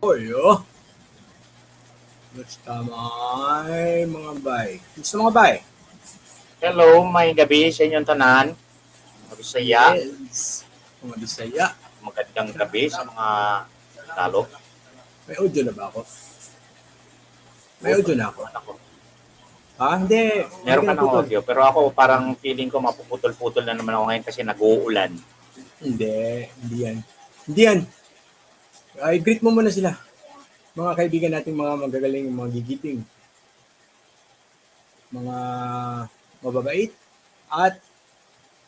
Oy, oh. Basta mga bay. Gusto mga bay? Hello, may gabi sa inyong tanan. Mga Bisaya. Yes. Mga Bisaya. Magandang gabi sa mga talo. May audio na ba ako? May audio na ako. Hindi. Meron ka ng audio, pero ako parang feeling ko mapuputol-putol na naman ako ngayon kasi nag-uulan. Hindi yan. Ay, greet mo muna sila. Mga kaibigan nating mga magagaling, mga gigiting. Mga mababait at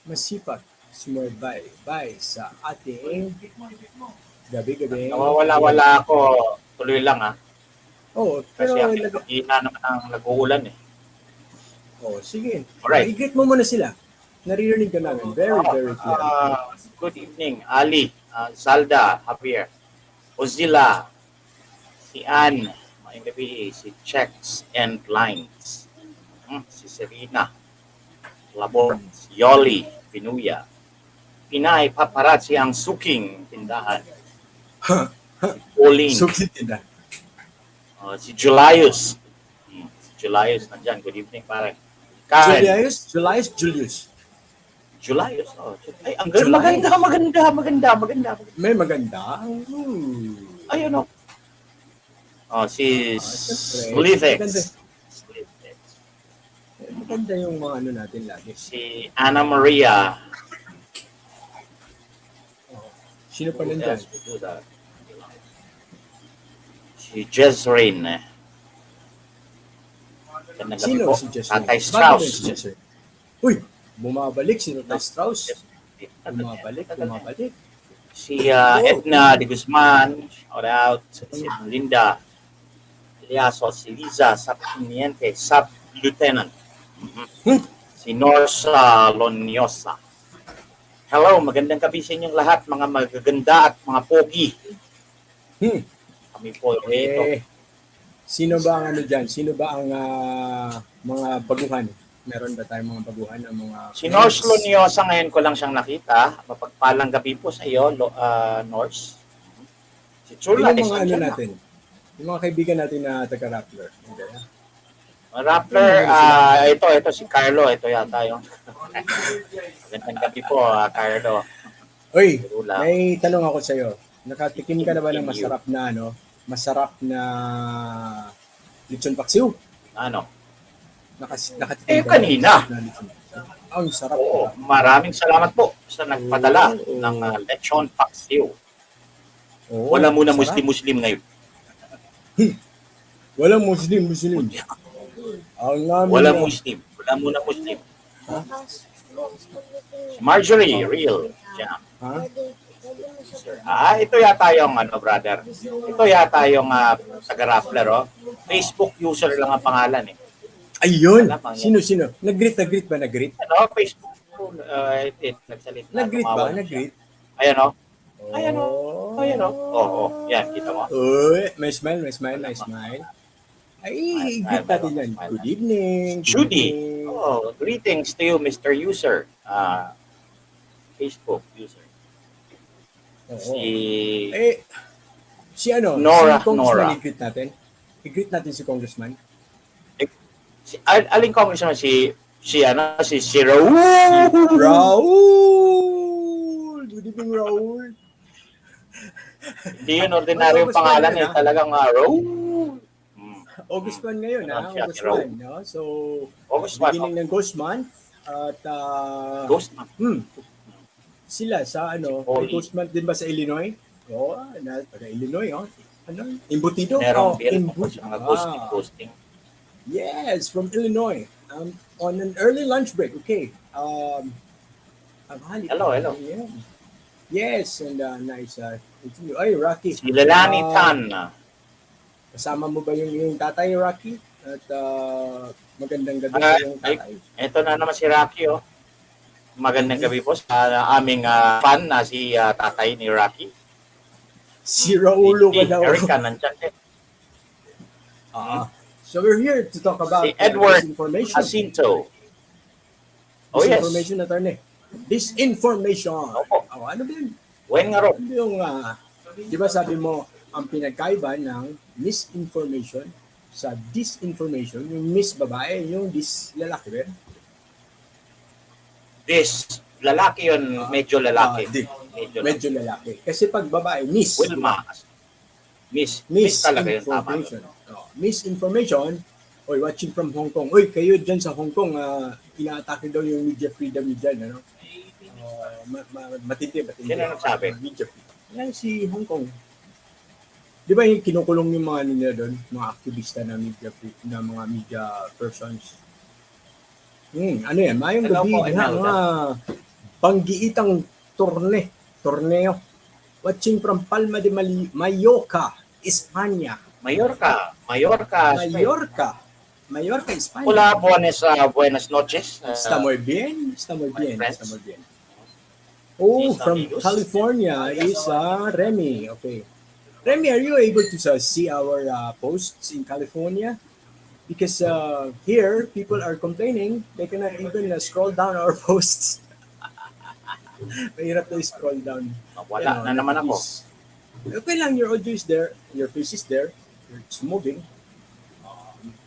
masipag sumubaybay sa ating gabi-gabi. Nawawala-wala ako. Tuloy lang Oo, Kasi pero ang pagkina naman ang nag-uulan sige. Alright. I-greet mo muna sila. Naririnig ka namin. Very clear. Good evening, Ali, Salda, Javier, Ozila, si Ann, maayong gabi, si Checks and Lines, si Serena, Labor, si Yoli, Pinuya, Pinay, Paparazzi, ang suking tindahan, si Pauline, Suking tindahan. si Julius, nandyan, good evening, pare. Julius. Ay, ang ganda, maganda. May maganda. Ayun si Slitex. Maganda yung mga ano natin lagi. Si Ana Maria. Sino pa nandyan? Si Jezrain. Sino si Jezrain? Tatay Strauss. Uy, bumabalik si Tatay Strauss. Bumabalik. Si Edna de Guzman. Shout out. Si Linda. Eliaso. Si Liza. Sub-Teniente. Sub-Lieutenant. Si Norsa Loniosa. Hello, magandang gabi sa inyong lahat, mga magaganda at mga pogi. Kami po ito. Sino ba ang ano dyan? Sino ba ang mga baguhan? Meron ba tayong mga baguhan ng mga... Si Norse Loniosa, ngayon ko lang siyang nakita. Mapagpalang gabi po sa iyo, Norse. Si Chula. Yung mga ano natin? Yung mga kaibigan natin na taga-Rappler. Rappler, ito si Carlo. Ito yata yung... Magandang gabi po, Carlo. Uy, may tanong ako sa iyo. Nakatikim ka na ba ng masarap na lechon paksiw? Ano? Nakatikim ka kanina. Ang sarap. Maraming salamat po sa nagpadala ng lechon paksiw. Wala muna Muslim ngayon. Walang Muslim. Wala muna Muslim. Marjorie, real. Jam. Ito yata yung brother. Ito yata yung taga-Rappler, Facebook user lang ang pangalan Ayun. Sino? Nag-greet ba? Facebook. Nagsalita. Nag-greet ba? Ayan yan, kita mo. Uy, may smile. Ay, greet natin yan. Good evening. Judy. Greetings to you, Mr. User. Facebook user. Si Nora. I-greet natin. I-greet natin si Congressman. Aling Congressman si Raul. Good evening, Raul. Hindi yun ordinaryong pangalan talagang Raul. August 1 ngayon, August 1, no? So, August beginning ng Ghost Month at Ghost Month. Sila sa may Ghost Month din ba sa Illinois? Taga Illinois, Embutido? Merong mga ghosting. Yes, from Illinois. On an early lunch break. Okay. Hello. Yeah. Yes, and nice. Ay, Rocky. Si Lalani Tan. Kasama mo ba yung tatay, Rocky? At magandang gabi yung tatay. Ito na naman si Rocky, Magandang gabi po sa aming fan na si tatay ni Rocky. Si Raulo ka daw. Erica, nandyan din. So we're here to talk about si Edward disinformation. Jacinto. Disinformation, attorney. Disinformation. Opo. Ano ba yun? When nga ro? Yung, di ba sabi mo, ang pinagkaiba ng misinformation sa disinformation, yung mis babae, yung dis lalaki ba? Lalaki yun, medyo lalaki. Medyo lalaki. Kasi pag babae, miss. Wilma. Miss talaga yun, tama. Misinformation, oy, watching from Hong Kong. Oy, kayo dyan sa Hong Kong, ina-atake daw yung media freedom dyan, ano? Matindi. Sino nagsabi? Media freedom. Yan si Hong Kong. Di ba yung kinukulong yung mga nila doon, mga aktivista na mga media persons? Ano yan? Mayong gabi, mga panggiitang torneo. Watching from Palma de Mallorca, España. Mallorca, España. Hola, buenas noches. Está muy bien. Oh, from California is Remy. Okay. Remy, are you able to see our posts in California? Because here, people are complaining they cannot even scroll down our posts. Mahirap na scroll down. Wala na naman ako. Okay lang, your audio is there, your face is there, it's moving.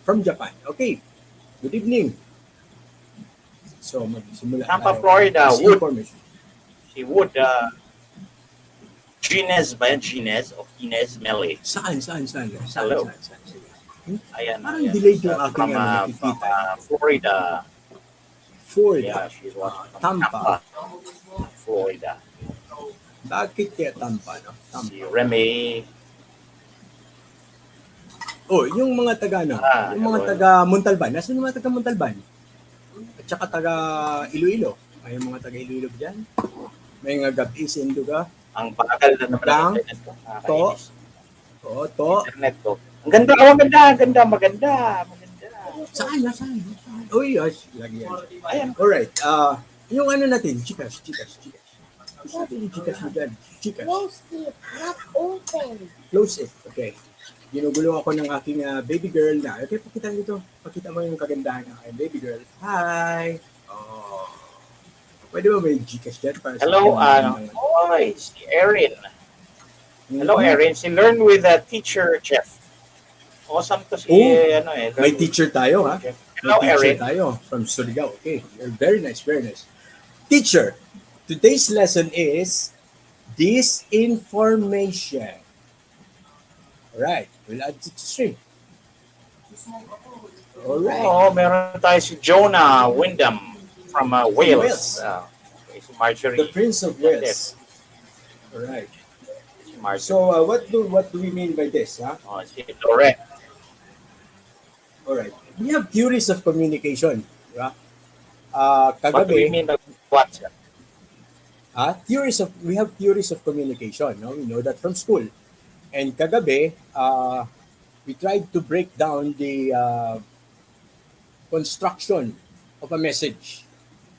From Japan. Okay. Good evening. So, magsimula Tampa, Florida. Wood. Gines ba yan? O Gines Meli? Saan? Hello. Ayan. Parang delayed yung aking nakikita. Florida. Yeah, she's watching from Tampa. Florida. Bakit kaya Tampa, no? Si Remy. Oh, yung mga taga, yung mga taga Montalban. Nasaan yung mga taga Montalban? At saka taga Iloilo. May mga taga Iloilo dyan. May nga gabi sa Induga. Ang pagal na naman internet ko. Internet ko. Maganda. Saan? Uy, lagi yan. Ayan. Alright. Yung ano natin, Gcash. Sabi yung Gcash mo dyan. Close it, not open. Close it, okay. Ginugulo ako ng aking baby girl na. Okay, pakita mo yung kagandahan ng aking baby girl. Hi! Oh. Pwede ba may Gcash dyan? Hello, si Erin. Hello, Erin. Si Learn with a Teacher, Jeff. Awesome to si, may teacher tayo, ha? Hello, Erin. Tayo from Surigao. Okay, very nice. Teacher, today's lesson is disinformation. Alright, we'll add it to stream. Alright. Meron tayo si Jonah Wyndham from Wales. Si Marjorie. The Prince of Wales. Alright. So, what do we mean by this, ha? Si Lorette. Alright. We have theories of communication. Diba? What do we mean by what, sir? We have theories of communication. No? We know that from school. And kagabi, we tried to break down the construction of a message.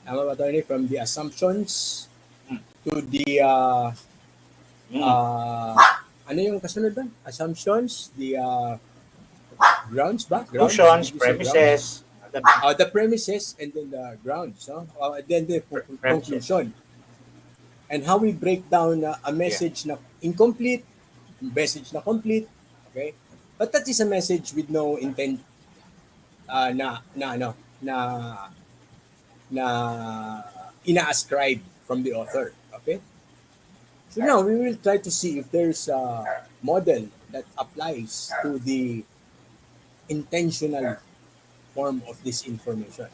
Tama ba tayo, from the assumptions to the ano yung kasunod ba? Assumptions, the grounds ba? Conclusions, premises. The premises and then the grounds, no? Then the conclusion. And how we break down a message na incomplete, message na complete, okay? But that is a message with no intent na ina-ascribe from the author, okay? So now we will try to see if there's a model that applies to the intentional form of this information.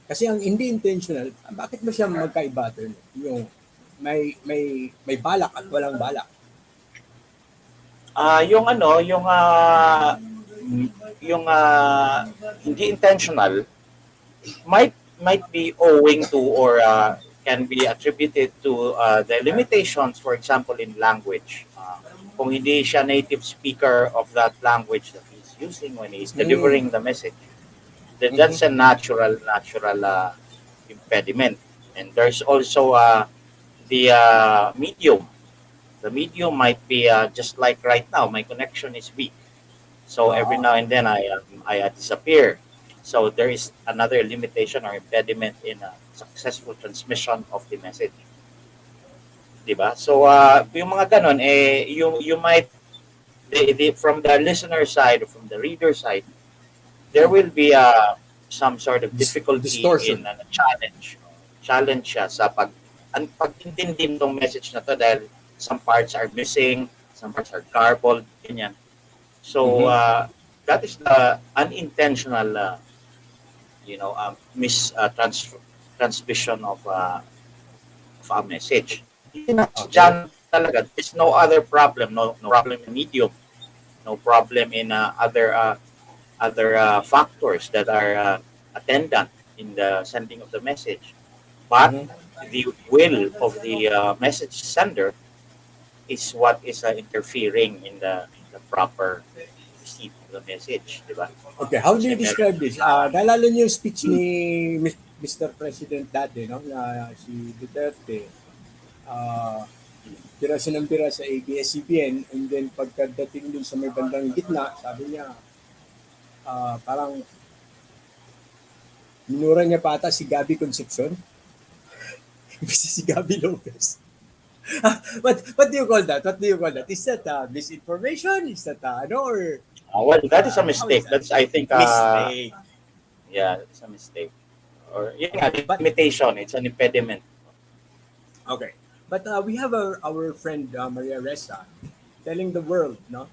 Kasi ang hindi intentional, bakit ba siya magkaiba? Yung may balak at walang balak. Yung hindi intentional might be owing to or can be attributed to the limitations, for example, in language. Kung hindi siya native speaker of that language that he's using when he's delivering the message, then that's a natural impediment. And there's also the medium. The medium might be just like right now, my connection is weak. So every now and then I disappear. So there is another limitation or impediment in successful transmission of the message. Diba? So yung mga ganon, you might from the listener side, from the reader side, there will be some sort of difficulty in Distortion. challenge siya sa pagintindi ng message na to dahil some parts are missing, some parts are garbled, ganyan. So that is the unintentional transmission of a message. Okay. Dyan talaga, there's no other problem, no problem in medium, no problem in other factors that are attendant in the sending of the message. But the will of the message sender is what is interfering in the proper receipt of the message, di ba? Okay, how do you Kasi describe this? Naalala niyo yung speech ni Mr. President dati, no? Na si Duterte, tira siya ng tira sa ABS-CBN, and then pagkadating dun sa may bandang gitna, sabi niya, parang minura niya pa ata si Gabby Concepcion, imbis si Gabby Lopez. What do you call that? What do you call that? Is that misinformation? Is that or well, that is a mistake. That? That's I think Mistake. yeah, it's a mistake. Or But- limitation. It's an impediment. Okay. But we have our friend Maria Ressa telling the world, no?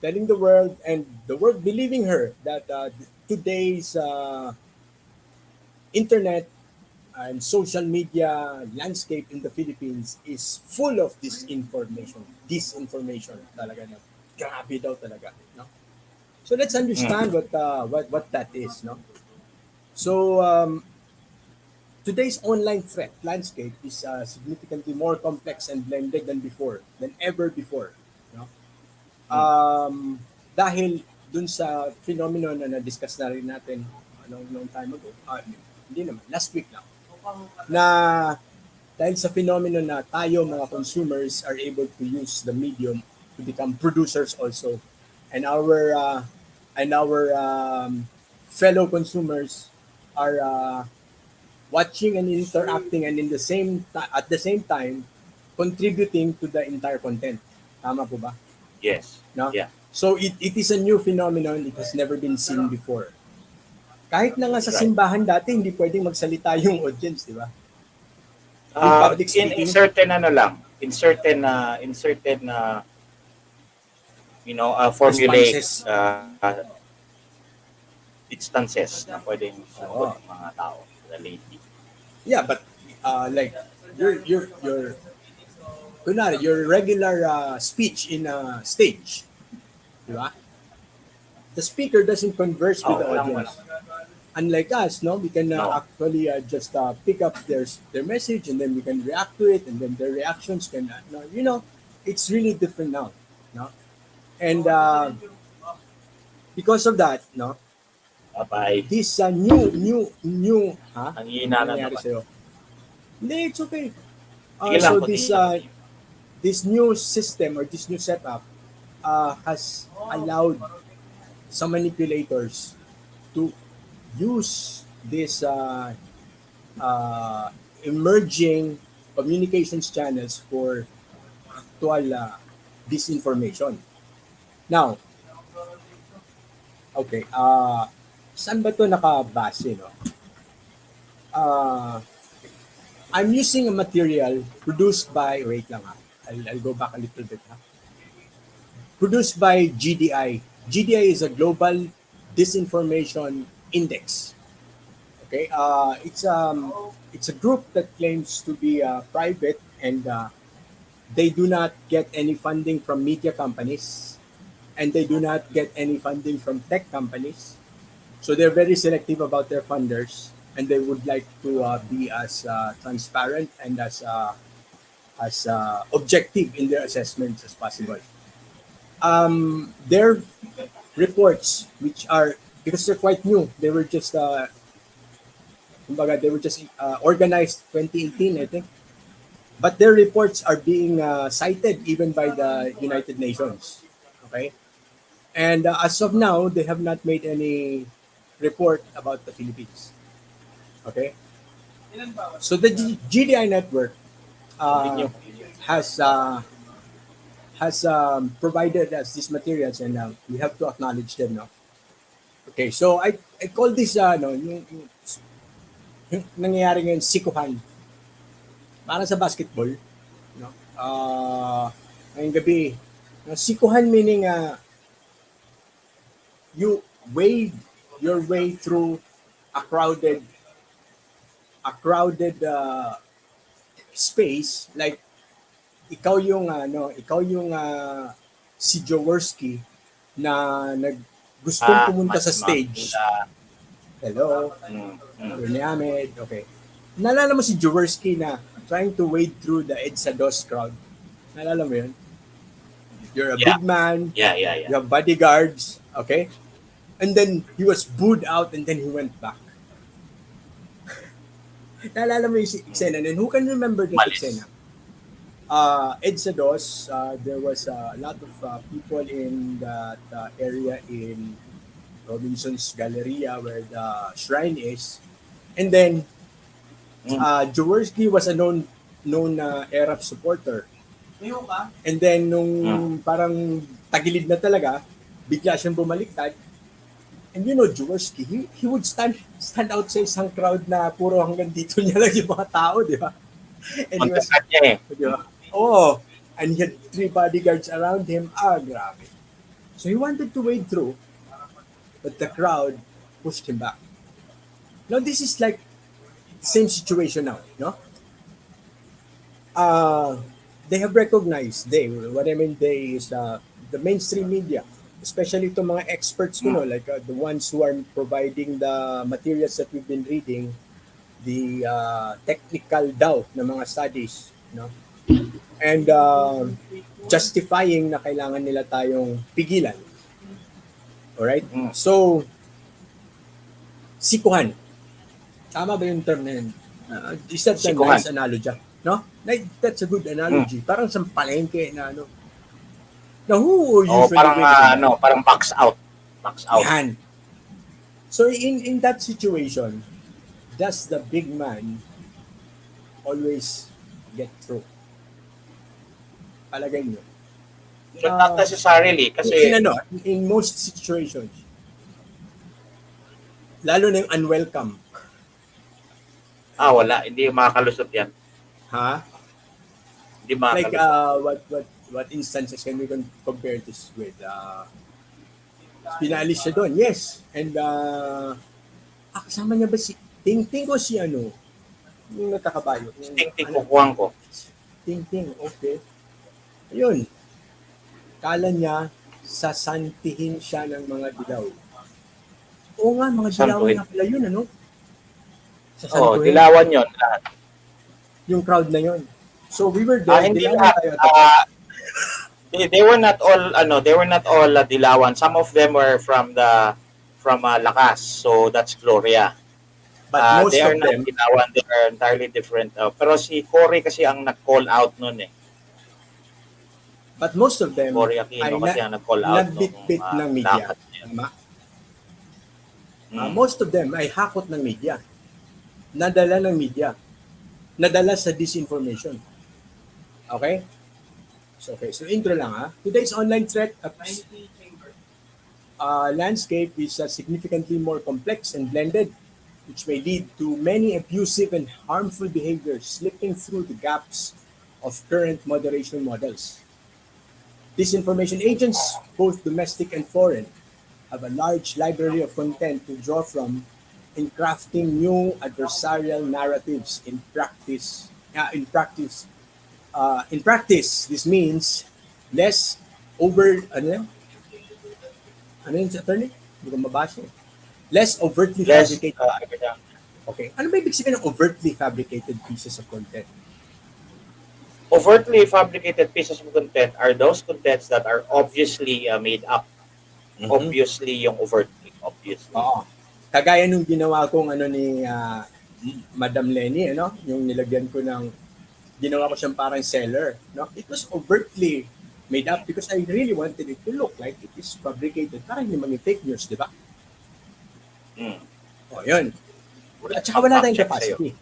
Telling the world and the world believing her that today's internet and social media landscape in the Philippines is full of disinformation. Disinformation talaga na. Grabe daw talaga, no? So let's understand what that is, no? So today's online threat landscape is significantly more complex and blended than ever before, no? Dahil dun sa phenomenon na na-discuss na rin natin long time ago, hindi naman, last week lang, na dahil sa phenomenon na tayo mga consumers are able to use the medium to become producers also, and our fellow consumers are watching and interacting and at the same time contributing to the entire content. Tama po ba? Yes. No? Yeah. So it is a new phenomenon. It has never been seen before. Kahit na nga sa Right. simbahan dati, hindi pwedeng magsalita yung audience, di ba? public In speaking? certain formulaic Responses. instances na pwedeng Oo. ng mga tao the lady. Yeah, but like your regular speech in a stage, di ba? The speaker doesn't converse with the audience. Unlike us, no, we can No. actually just pick up their message and then we can react to it, and then their reactions can, it's really different now, no, and because of that, no, Bye. this new, ha? Ang hina Ano na nangyari naman. sa'yo? Hindi, it's okay. Sige lang, So continue. this new system or this new setup has allowed some manipulators to use this emerging communications channels for actual disinformation. Now, okay, saan ba ito nakabase, no? I'm using a material produced by, wait lang ha, I'll go back a little bit ha. Produced by GDI. GDI is a global disinformation index. Okay, it's a group that claims to be private, and they do not get any funding from media companies, and they do not get any funding from tech companies. So they're very selective about their funders, and they would like to be as transparent and as objective in their assessments as possible. Their reports, which are, because they're quite new, they were just organized 2018, I think. But their reports are being cited even by the United Nations. Okay, and as of now, they have not made any report about the Philippines. Okay, so the GDI network Continue. has has provided us these materials, and we have to acknowledge them, no? Okay, so I call this no, yung nangyayari ngayon sikuhan. Para sa basketball, no? Ngayong gabi, no, sikuhan meaning you wade your way through a crowded space, like ikaw yung si Jaworski na gustong pumunta sa stage. Hello, ni Ahmed, okay. Naalala mo si Jaworski na trying to wade through the EDSA DOS crowd? Naalala mo yun? You're a big man, you have bodyguards, okay? And then he was booed out and then he went back. Naalala mo yung eksena? And who can remember that eksena? EDSA DOS, there was a lot of people in that area in Robinson's Galleria where the shrine is. And then, Jaworski was a known Arab supporter. And then, nung parang tagilid na talaga, bigla siyang bumaliktad. And you know, Jaworski, he would stand out sa isang crowd na puro hanggang dito niya lang yung mga tao, di ba? And he was, di ba? Oh, and he had 3 bodyguards around him. Grabe. So he wanted to wade through, but the crowd pushed him back. Now, this is like the same situation now, no? They have recognized, what I mean they is the mainstream media, especially itong mga experts, like the ones who are providing the materials that we've been reading, the technical daw na mga studies, no? And justifying na kailangan nila tayong pigilan. Alright? So, sikuhan. Tama ba yung term na yun? Is that a nice analogy? No? That's a good analogy. Parang sa palengke na ano. Now, who usually parang box out. Yan. So, in that situation, does the big man always get through? Palagay nyo. Not necessarily. Kasi in most situations, lalo na yung unwelcome. Wala. Hindi makakalusot yan. Ha? Hindi makakalusot. Like, what instances can we compare this with? Pinalis siya doon, yes. And, kasama niya ba si Ting-Ting o si ano? Yung nagkakabayo. Ting-Ting kukuhaan ko. Ting-Ting, okay. Ayun. Kala niya, sasantihin siya ng mga dilaw. Oo nga, mga dilaw nga pala yun, ano? Dilawan yun. Yung crowd na yun. So we were there. Hindi they were not all dilawan. Some of them were from Lakas. So that's Gloria. But most they are of not them, dilawan. They are entirely different. Pero si Cory kasi ang nag-call out nun eh. but most of them Cory Aquino kasi ang nag-call out nagbitbit ng media. Tama? Most of them ay hakot ng media. Nadala ng media. Nadala sa disinformation. Okay? So intro lang ha. Today's online threat landscape is significantly more complex and blended, which may lead to many abusive and harmful behaviors slipping through the gaps of current moderation models. Disinformation agents, both domestic and foreign, have a large library of content to draw from in crafting new adversarial narratives in practice. In practice, this means less ano yun sa attorney? Hindi ko mabasa. Less overtly fabricated. Okay. Ano ba ibig sabihin ng overtly fabricated pieces of content? Overtly fabricated pieces of content are those contents that are obviously made up. Obviously yung overtly. Obviously. Oo. Kagaya nung ginawa kong ni Madam Lenny, yung nilagyan ko ginawa ko siyang parang seller. No? It was overtly made up because I really wanted it to look like it is fabricated para hindi maging fake news, di ba? Yun. At saka wala tayong capacity.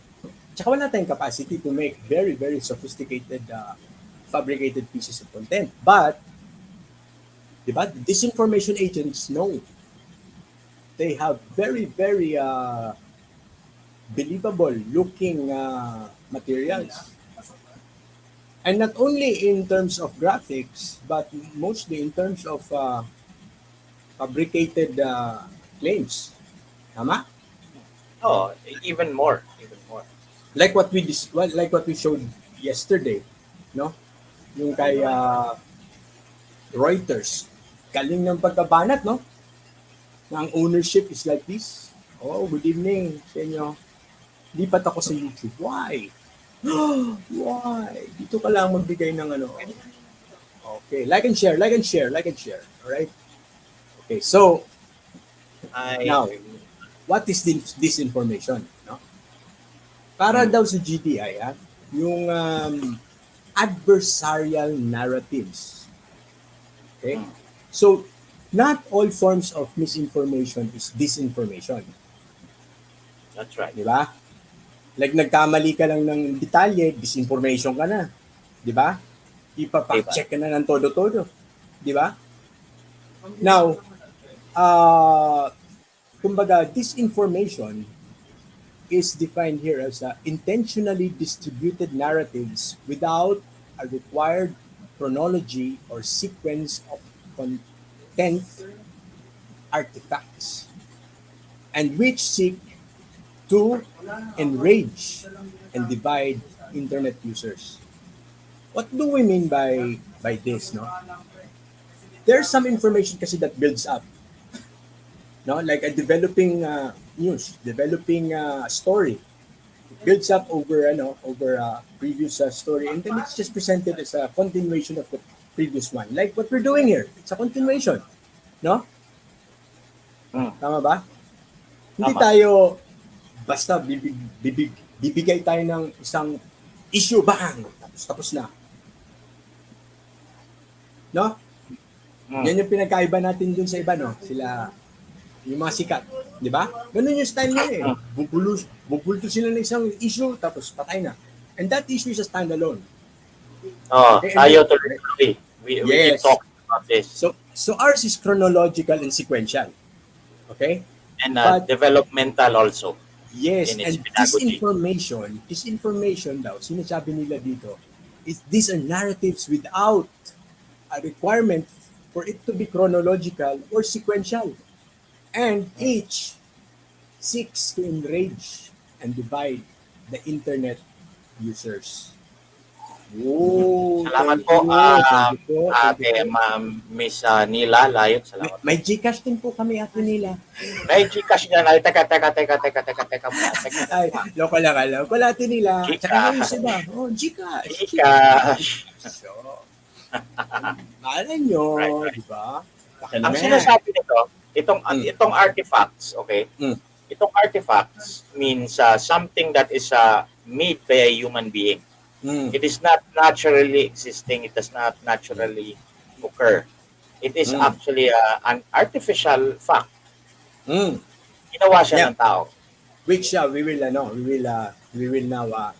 to make very, very sophisticated fabricated pieces of content. But, diba, disinformation agents know they have very, very believable looking materials. And not only in terms of graphics, but mostly in terms of fabricated claims. Tama? Oh, even more, even more. Like what like what we showed yesterday, no? Yung kay Reuters. Galing ng pagkabanat, no? Na ang ownership is like this. Oh, good evening sa inyo. Lipat ako sa YouTube. Why? Why? Dito ka lang magbigay ng ano. Okay, like and share, like and share, like and share. Alright? Okay, so now, what is disinformation? No? Para daw sa GTI, yung adversarial narratives. Okay? So, not all forms of misinformation is disinformation. That's right. Di ba? Like nagkamali ka lang ng detalye, disinformation ka na. Di ba? Ipa-fact-check ka na ng todo-todo. Di ba? Now, kumbaga, disinformation is defined here as intentionally distributed narratives without a required chronology or sequence of content artifacts, and which seek to enrage and divide internet users. What do we mean by this? No, there's some information kasi that builds up. No, like a developing news, developing story. It builds up over previous story, and then it's just presented as a continuation of the previous one. Like what we're doing here, it's a continuation. No? Tama ba? Hindi tayo basta bibigay tayo ng isang issue, bang! Tapos na. No? Yan yung pinagkaiba natin dun sa iba, no? Sila, yung mga sikat. Di ba? Ganun yung style nila eh. Bubulto sila ng isang issue, tapos patay na. And that issue is a standalone. Oh, tayo tuloy. We keep talking about this. So ours is chronological and sequential. Okay? And developmental also. Yes, and disinformation daw, sinasabi nila dito, is these are narratives without a requirement for it to be chronological or sequential. And each seeks to enrage and divide the internet users. Oh, salamat po, Ate Ma'am Miss Nila Layot. Salamat. May Gcash din po kami, Ate Nila. May Gcash niya. Teka. Ay, loko lang, alam ko, Ate Nila. Tsaka yung iba. Oh, Gcash. So, maalan nyo, right. di ba? Ang sinasabi nito, itong artifacts, okay? Itong artifacts means something that is made by a human being. It is not naturally existing. It does not naturally occur. It is actually an artificial fact. Ginawa siya ng tao. Which we will now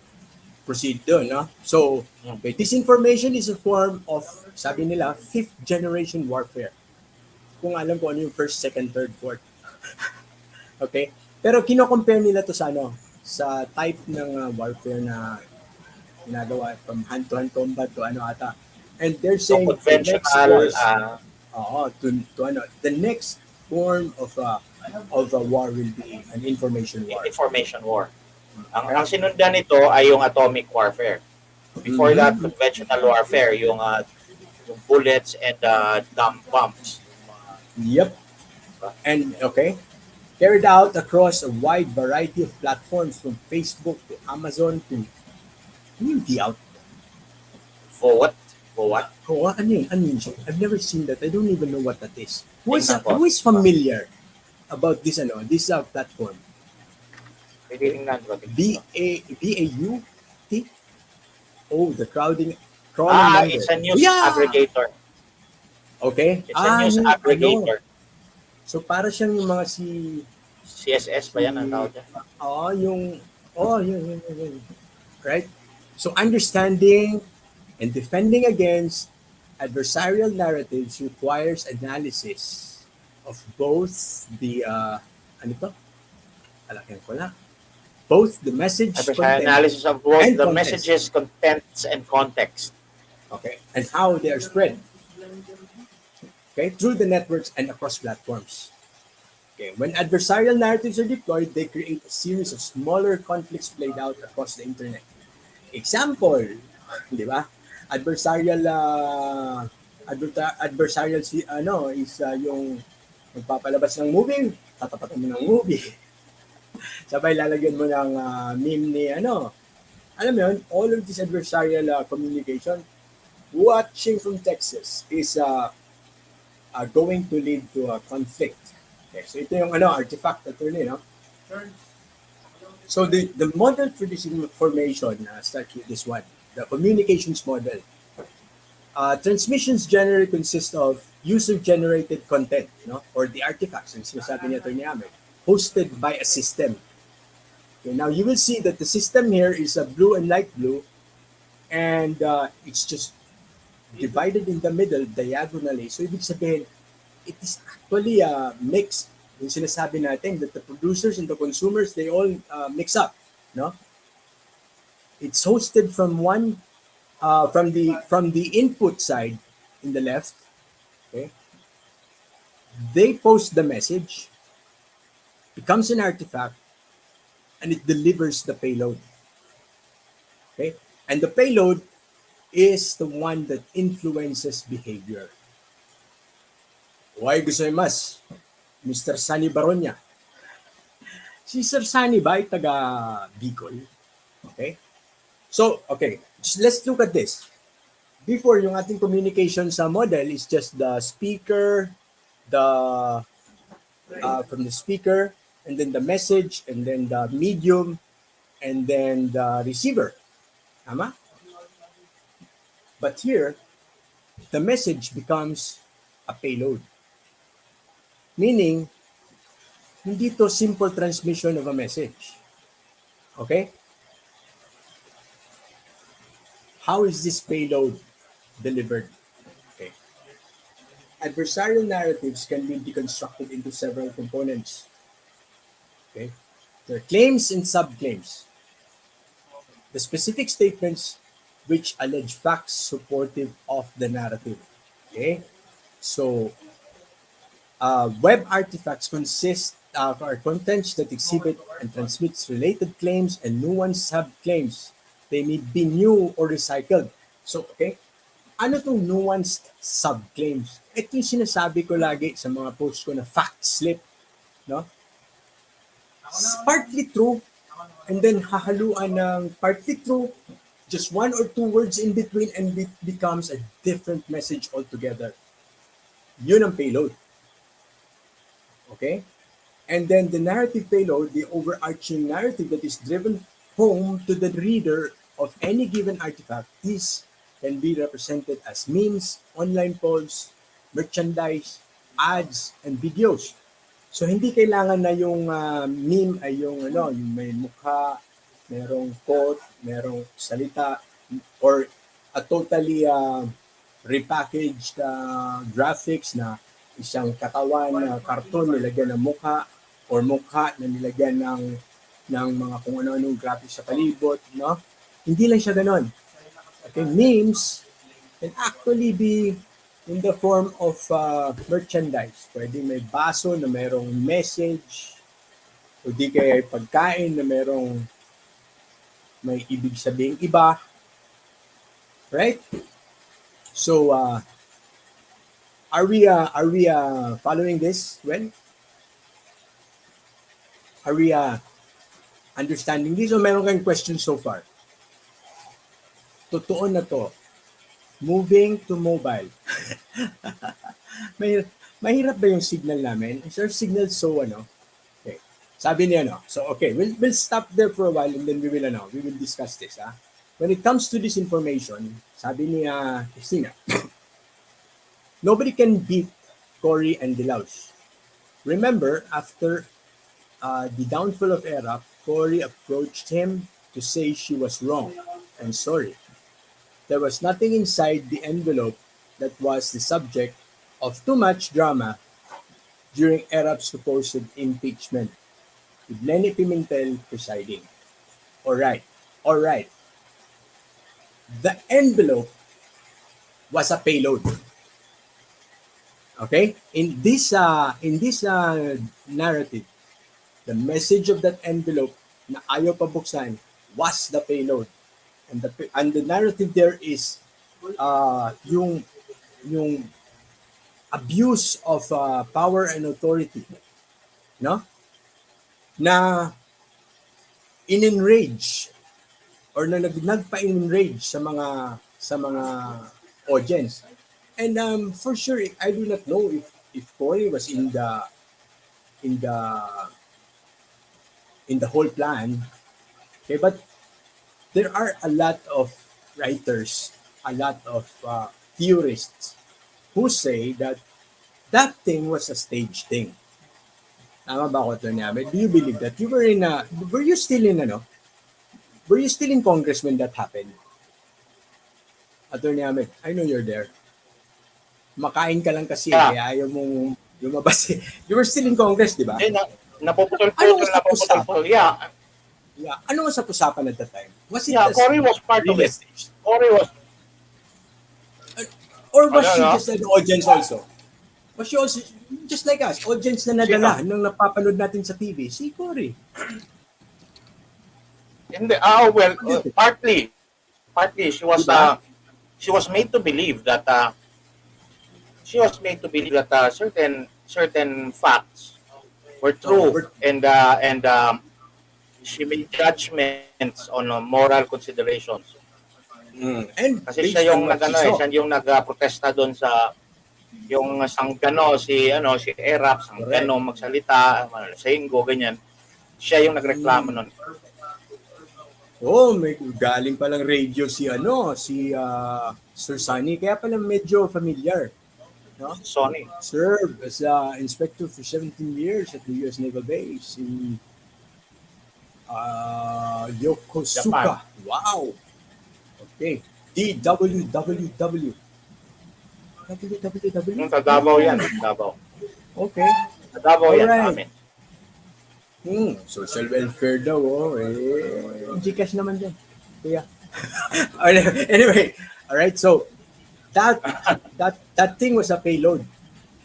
proceed doon, no? So, okay, disinformation is a form of, sabi nila, 5th generation warfare. Kung alam ko ano yung 1st, 2nd, 3rd, 4th. Okay? Pero kino-compare nila to sa type ng warfare na ginagawa from hand-to-hand combat to ano ata. And they're saying the next form of a war will be an information war. Information war. Ang sinundan nito ay yung atomic warfare. Before that, conventional warfare, yung bullets and bombs. Yep. And okay, carried out across a wide variety of platforms from Facebook to Amazon to out. For what? Oh, ano yun? I've never seen that. I don't even know what that is. Who is familiar about this platform? VAUT? Oh, the crawling it's a news aggregator. Okay. It's a news aggregator. So para siyang yung mga CSS ba yan ang tawag dyan? yun. Right? So understanding And defending against adversarial narratives requires analysis of both the ano to? Alakin ko na. Both the message Adversarial content analysis of both and the context. messages, contents, and context. Okay, and how they are spread. Okay, through the networks and across platforms. Okay, when adversarial narratives are deployed, they create a series of smaller conflicts played out across the internet. Example, di ba? Adversarial adversarial si ano is yung magpapalabas ng movie, tatapatan mo ng movie. Sabay lalagyan mo ng meme ni ano. Alam mo yun, all of this adversarial communication, watching from Texas is going to lead to a conflict. Okay, so ito yung ano, artifact attorney, no? So the model for this information starts with this one, the communications model. Transmissions generally consist of user-generated content, no, or the artifacts, yung sinasabi ni Attorney Ahmed, hosted by a system. Okay, now you will see that the system here is a blue and light blue, and it's just divided in the middle diagonally. So ibig sabihin, it is actually a mix. Yung sinasabi natin that the producers and the consumers, they all mix up, no? It's hosted from from the input side in the left. Okay, they post the message, becomes an artifact, and it delivers the payload. Okay, and the payload is the one that influences behavior. Why gusto niyo mas? Mr. Sunny Baronia. Si Sir Sunny ba ay taga Bicol? Okay? So, okay, let's look at this. Before, yung ating communication sa model is just the speaker, from the speaker, and then the message, and then the medium, and then the receiver. Tama? But here, the message becomes a payload. Meaning, hindi to simple transmission of a message. Okay? How is this payload delivered? Okay. Adversarial narratives can be deconstructed into several components. Okay. There are claims and subclaims. The specific statements which allege facts supportive of the narrative. Okay. So, web artifacts consist are contents that exhibit and transmits related claims and nuanced subclaims. They may be new or recycled. So, okay, ano tong nuanced subclaims? Ito yung sinasabi ko lagi sa mga posts ko na fact slip. No? Partly true, and then hahaluan ng partly true, just one or two words in between, and it becomes a different message altogether. Yun ang payload. Okay? And then the narrative payload, the overarching narrative that is driven home to the reader of any given artifact, this can be represented as memes, online posts, merchandise, ads, and videos. So hindi kailangan na yung meme ay yung ano, yung may mukha, merong quote, merong salita, or a totally repackaged graphics na isang katawan na cartoon nilagyan ng mukha, or mukha na nilagyan ng mga kung ano-anong graphics sa palibot, no? Hindi lang siya ganon. Okay, memes can actually be in the form of merchandise. Pwede may baso na merong message, o di kaya pagkain na merong may ibig sabihing iba. Right? So, are we following this well? Are we understanding this, o meron kayong questions so far? Totoo na to. Moving to mobile. Mahirap ba yung signal namin? Is our signal so ano? Okay. Sabi niya no. So okay, we'll stop there for a while, and then we will discuss this. When it comes to this information, sabi niya Christina, nobody can beat Cory and Dilaus. Remember, after the downfall of ERA, Cory approached him to say she was wrong and sorry. there was nothing inside the envelope that was the subject of too much drama during Erap's supposed impeachment, with Lenny Pimentel presiding. All right, all right. The envelope was a payload. Okay? In this narrative, the message of that envelope na ayaw pabuksan was the payload. And the narrative there is yung abuse of power and authority, no? Na in-enrage or na nagpa-enrage sa mga audience. And for sure, I do not know if Cory was in the in the whole plan. Okay, but there are a lot of writers, a lot of theorists who say that that thing was a stage thing. Tama ba ako, Tony Ahmed? Do you believe that? Were you still in, were you still in Congress when that happened? Attorney Ahmed, I know you're there. Makain ka lang kasi, Yeah. kaya ayaw mong lumabas. You were still in Congress, di ba? Napuputol-putol. Yeah. Yeah. Ano was sa usapan at that time? Was it Yeah, Cory was part of really it. staged? Cory was, Or was she Ano? just an audience also? Was she also, just like us, audience na nadala nung napapanood natin sa TV? Si Cory. hindi, partly, she was, Diba? she was made to believe that, certain facts were true, and she made judgments on moral considerations. And Kasi based siya yung on what she saw. siya yung nagprotesta doon sa yung sanggano si Erap sanggano magsalita, Senggo ganyan. Siya yung nagreklamo noon. Oh, may galing palang radio si Sir Sunny, kaya pala medyo familiar. No? Sony. Served as inspector for 17 years at the U.S. Naval Base in Yokosuka. Japan. Wow. Okay. DWWW. WWW. Sa Davao yan, Davao. Okay. Sa Davao yan Alright. namin. Social welfare daw, Gcash naman din. Kuya. Anyway, all right. So that thing was a payload.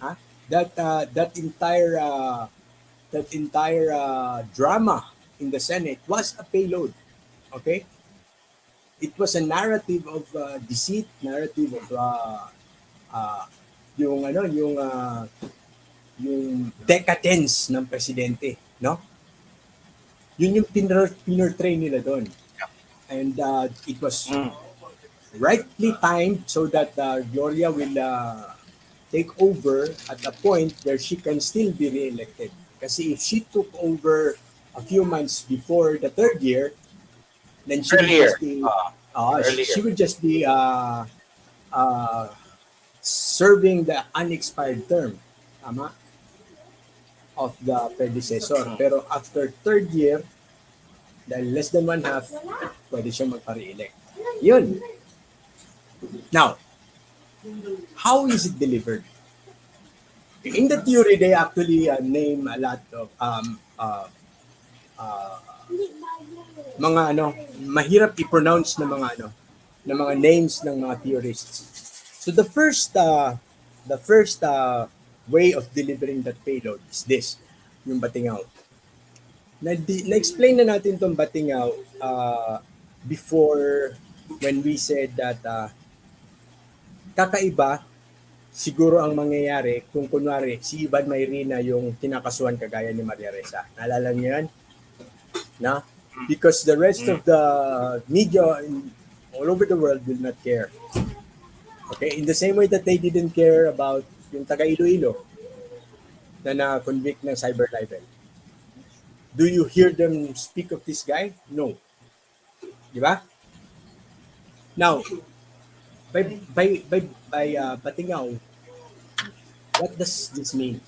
Huh? That entire drama in the Senate was a payload. Okay? It was a narrative of deceit, narrative of yung decadence ng presidente, no? Yun yung pinortray nila doon. And it was rightly timed so that Gloria will take over at a point where she can still be re-elected. Kasi if she took over a few months before the third year, then she would just be serving the unexpired term. Tama? Of the predecessor. Pero after third year, dahil less than one half, pwede siya magpa-re-elect. Yun. Now, how is it delivered? In the theory, they actually name a lot of mga mahirap i-pronounce na mga names ng mga theorists. So the first way of delivering that payload is this, yung batingaw. Na-explain na natin itong batingaw before when we said that kakaiba siguro ang mangyayari kung kunwari si Ivan Mayrina yung kinakasuhan kagaya ni Maria Ressa. Naalala niyo yan? Na? Because the rest of the media all over the world will not care. Okay? In the same way that they didn't care about yung taga Iloilo na na-convict ng cyber libel. Do you hear them speak of this guy? No. Di ba? Now, by Batingaw, what does this mean?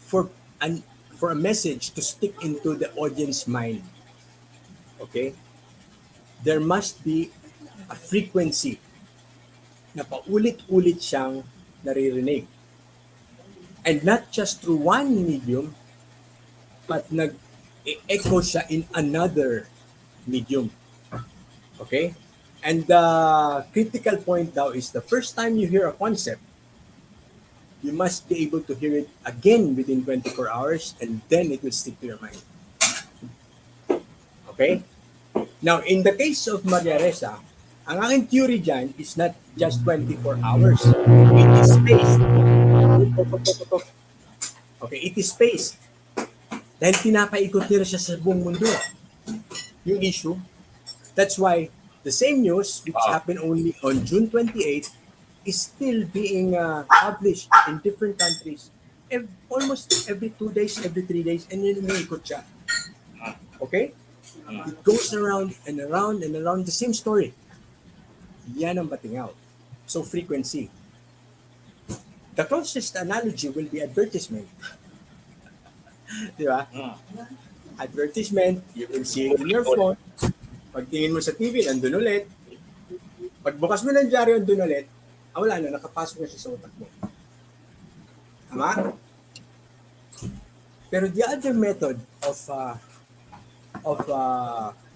For a message to stick into the audience mind, okay? there must be a frequency na paulit-ulit siyang naririnig. And not just through one medium, but nag-echo siya in another medium. Okay? And the critical point now is the first time you hear a concept, you must be able to hear it again within 24 hours and then it will stick to your mind. Okay? Now, in the case of Maria Ressa, ang aking theory dyan is not just 24 hours. It is spaced. Okay, it is spaced. Dahil pinapaikot nila siya sa buong mundo. Yung issue. That's why the same news, which happened only on June 28, is still being published in different countries. Almost every 2 days, every 3 days, and yun umiikot siya. Okay? It goes around and around and around the same story. Yan ang batting out. So frequency. The closest analogy will be advertisement. Di ba? Advertisement, you will see it in your phone. Pagtingin mo sa TV, nandun ulit. Pagbukas mo ng dyaryo, nandun ulit. Wala na, nakapasok na siya sa utak mo. Tama? Pero the other method of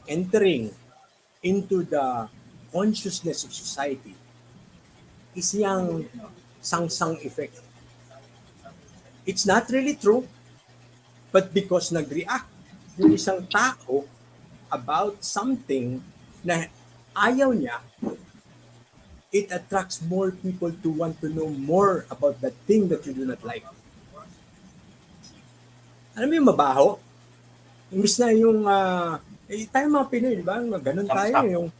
entering into the consciousness of society is yung sang-sang effect. It's not really true, but because nag-react yung isang tao about something na ayaw niya, it attracts more people to want to know more about that thing that you do not like. Alam mo yung mabaho? Imbis na yung, tayo mga Pinoy, di ba? Ganun tayo yung,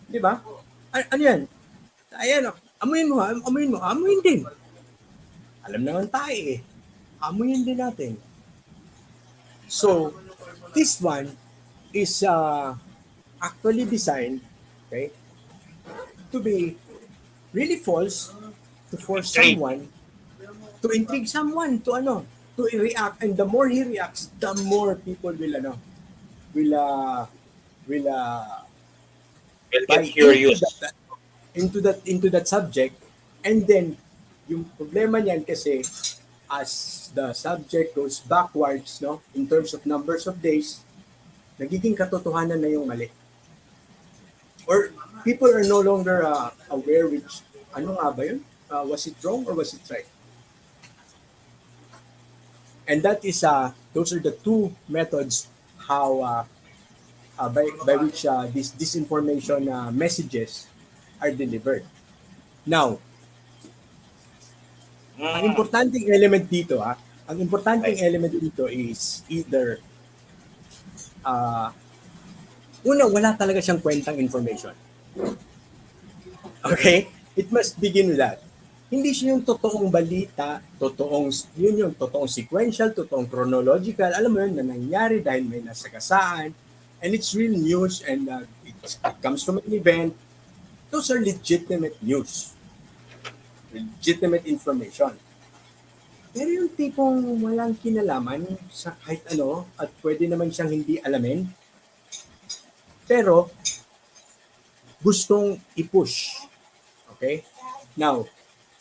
di ba? Ano yan? Ayan, amuyin mo, amuyin din. Alam naman tayo eh. Amuyin din natin. So, this one is actually designed, okay, to be really false, to force someone, to intrigue someone, to react, and the more he reacts, the more people will get curious into that subject, and then yung problema niyan kasi as the subject goes backwards, no, in terms of numbers of days, nagiging katotohanan na yung mali. Or people are no longer aware which, ano nga ba yun? Was it wrong or was it right? And that is, those are the two methods how, by which these disinformation messages are delivered. Now, ang importanteng element dito, element dito is either, una, wala talaga siyang kwentang information. Okay? It must begin with that. Hindi siya yung totoong balita, yun yung totoong sequential, totoong chronological, alam mo yun, na nangyari dahil may nasagasaan, and it's real news, and it comes from an event. Those are legitimate news. Legitimate information. Pero yung tipong walang kinalaman sa kahit ano, at pwede naman siyang hindi alamin, pero gustong i-push. Okay? Now,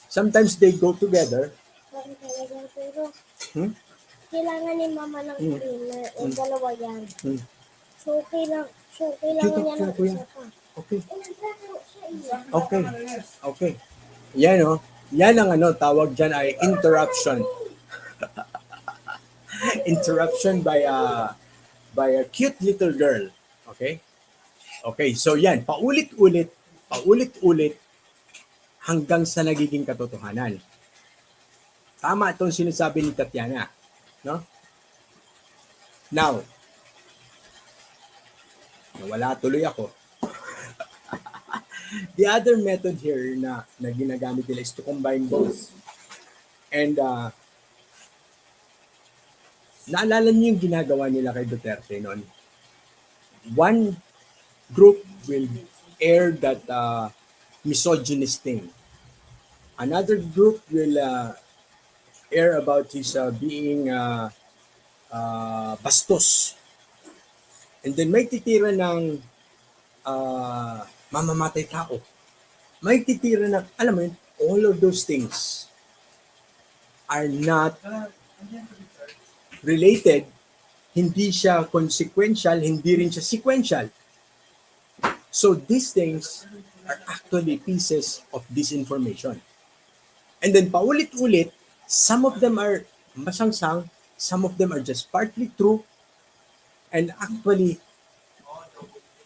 sometimes they go together. Pero kailangan ni mama ng cleaner o dalawa yan. So, kailangan niya ng isa pa. Okay. Okay. Yan o. Yan ang tawag dyan ay interruption. Interruption by a cute little girl. Okay? Okay, so yan. Paulit-ulit hanggang sa nagiging katotohanan. Tama itong sinasabi ni Tatiana. No? Now, nawala tuloy ako. The other method here na ginagamit nila is to combine both. And naalala niyo yung ginagawa nila kay Duterte noon? One group will air that misogynist thing. Another group will air about his being bastos. And then may titira ng mamamatay tao. May titira na, alam mo yun, all of those things are not related, hindi siya consequential, hindi rin siya sequential. So these things are actually pieces of disinformation. And then paulit-ulit, some of them are masangsang, some of them are just partly true, and actually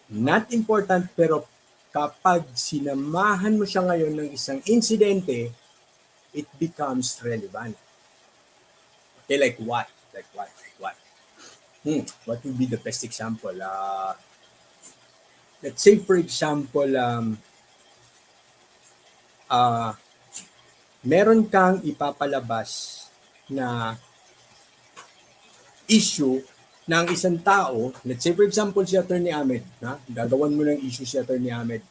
not important, pero kapag sinamahan mo siya ngayon ng isang insidente, it becomes relevant. Okay, like what? Like what? Like what? What would be the best example? Let's say, for example, meron kang ipapalabas na issue ng isang tao. Let's say, for example, si Attorney Ahmed. Gagawan mo ng issue si Attorney Ahmed.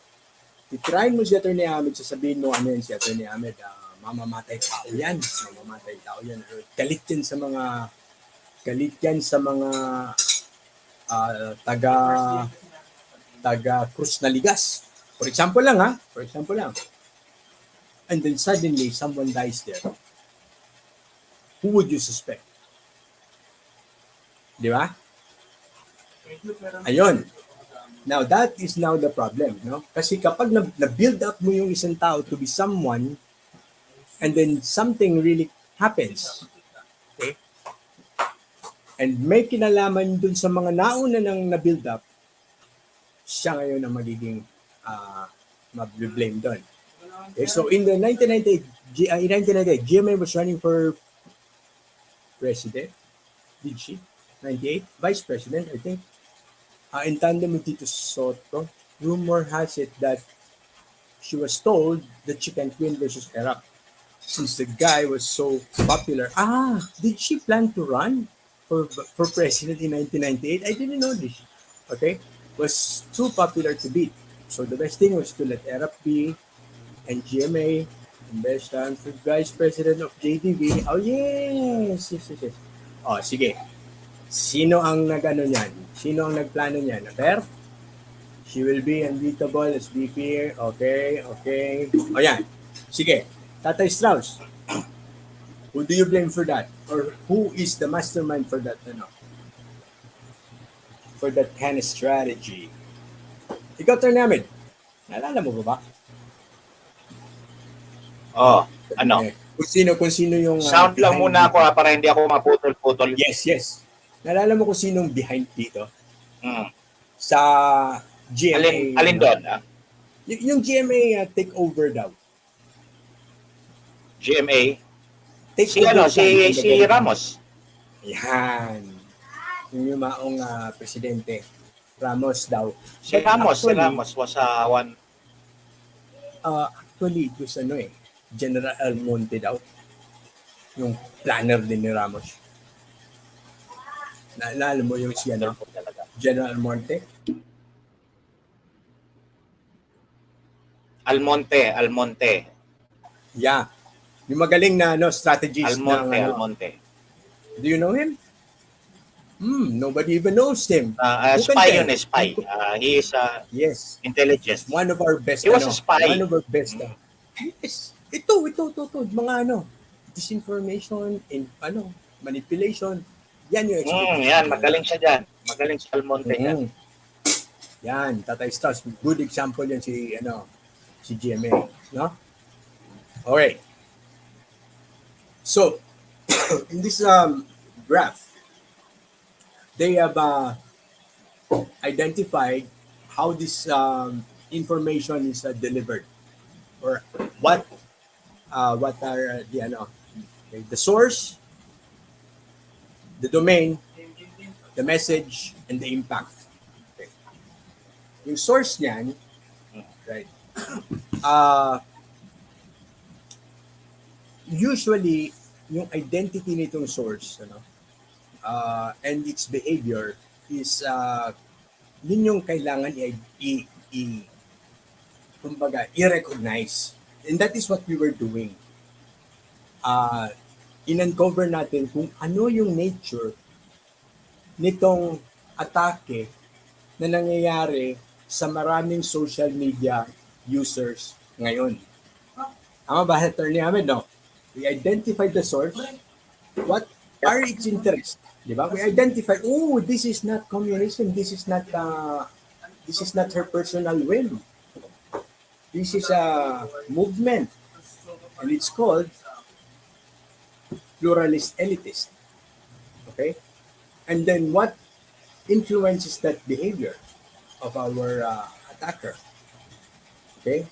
Titrayin mo si Attorney Ahmed, sasabihin mo, ano yan si Attorney Ahmed? Mamamatay tao yan. Mamamatay tao yan. Galit yan sa mga taga Cruz-Angeles. For example lang. And then suddenly, someone dies there. Who would you suspect? Di ba? Ayun. Now, that is now the problem. No? Kasi kapag na-build up mo yung isang tao to be someone, and then something really happens, okay? And may kinalaman dun sa mga nauna nang na-build up, siya ngayon ang magiging ma-blame doon. Okay, so in the 1998, GMA was running for president. Did she? 98? Vice president, I think. In tandem with Tito Soto. Rumor has it that she was told that she can win versus Iraq. Since the guy was so popular. Did she plan to run for president in 1998? I didn't know this. Okay? Was too popular to beat. So the best thing was to let Iraq be, and GMA, and best time for vice president of JTV. Oh, yes. Oh, sige. Sino ang nag-ano niyan? Sino ang nagplano niyan? Per? She will be unbeatable as VP. Okay. O yan. Sige. Tatay Strauss. Who do you blame for that? Or who is the mastermind for that? For that kind of strategy? Ikaw, Attorney Ahmed. Naalala mo ba? Ano? Kung sino yung... Sound lang muna ako para hindi ako maputol-putol. Yes. Naalala mo kung sinong behind dito? Sa GMA. Alin doon? Yung GMA takeover daw. GMA? Si Ramos. Yan. Yung maong presidente. Ramos daw. Si Ramos was one. Actually, it was General Almonte daw. Yung planner din ni Ramos. Naalala mo yung si General Almonte? Almonte. Yeah. Yung magaling na strategist Almonte. Do you know him? Nobody even knows him. Spy. He is yes. Intelligence. One of our best. He was a spy. One of our best. Yes. Ito. Mga disinformation, manipulation. Yan yung expertise. Yan, magaling siya dyan. Magaling si Almonte dyan. Yan, Tatay Strauss. Good example yan si GMA. No? Okay. So, in this graph, they have identified how this information is delivered, or what are the source, the domain, the message, and the impact. Okay. Yung source niyan, right? Usually, yung identity nitong source, and its behavior is yun yung kailangan i-recognize. And that is what we were doing. In-uncover natin kung ano yung nature nitong atake na nangyayari sa maraming social media users ngayon. Tama ba, Attorney Ahmed? No? We identify the source. What are its interests? Di ba? We identify, oh, this is not communism. This is not her personal whim. This is a movement. And it's called pluralist elitist. Okay? And then what influences that behavior of our attacker? Okay?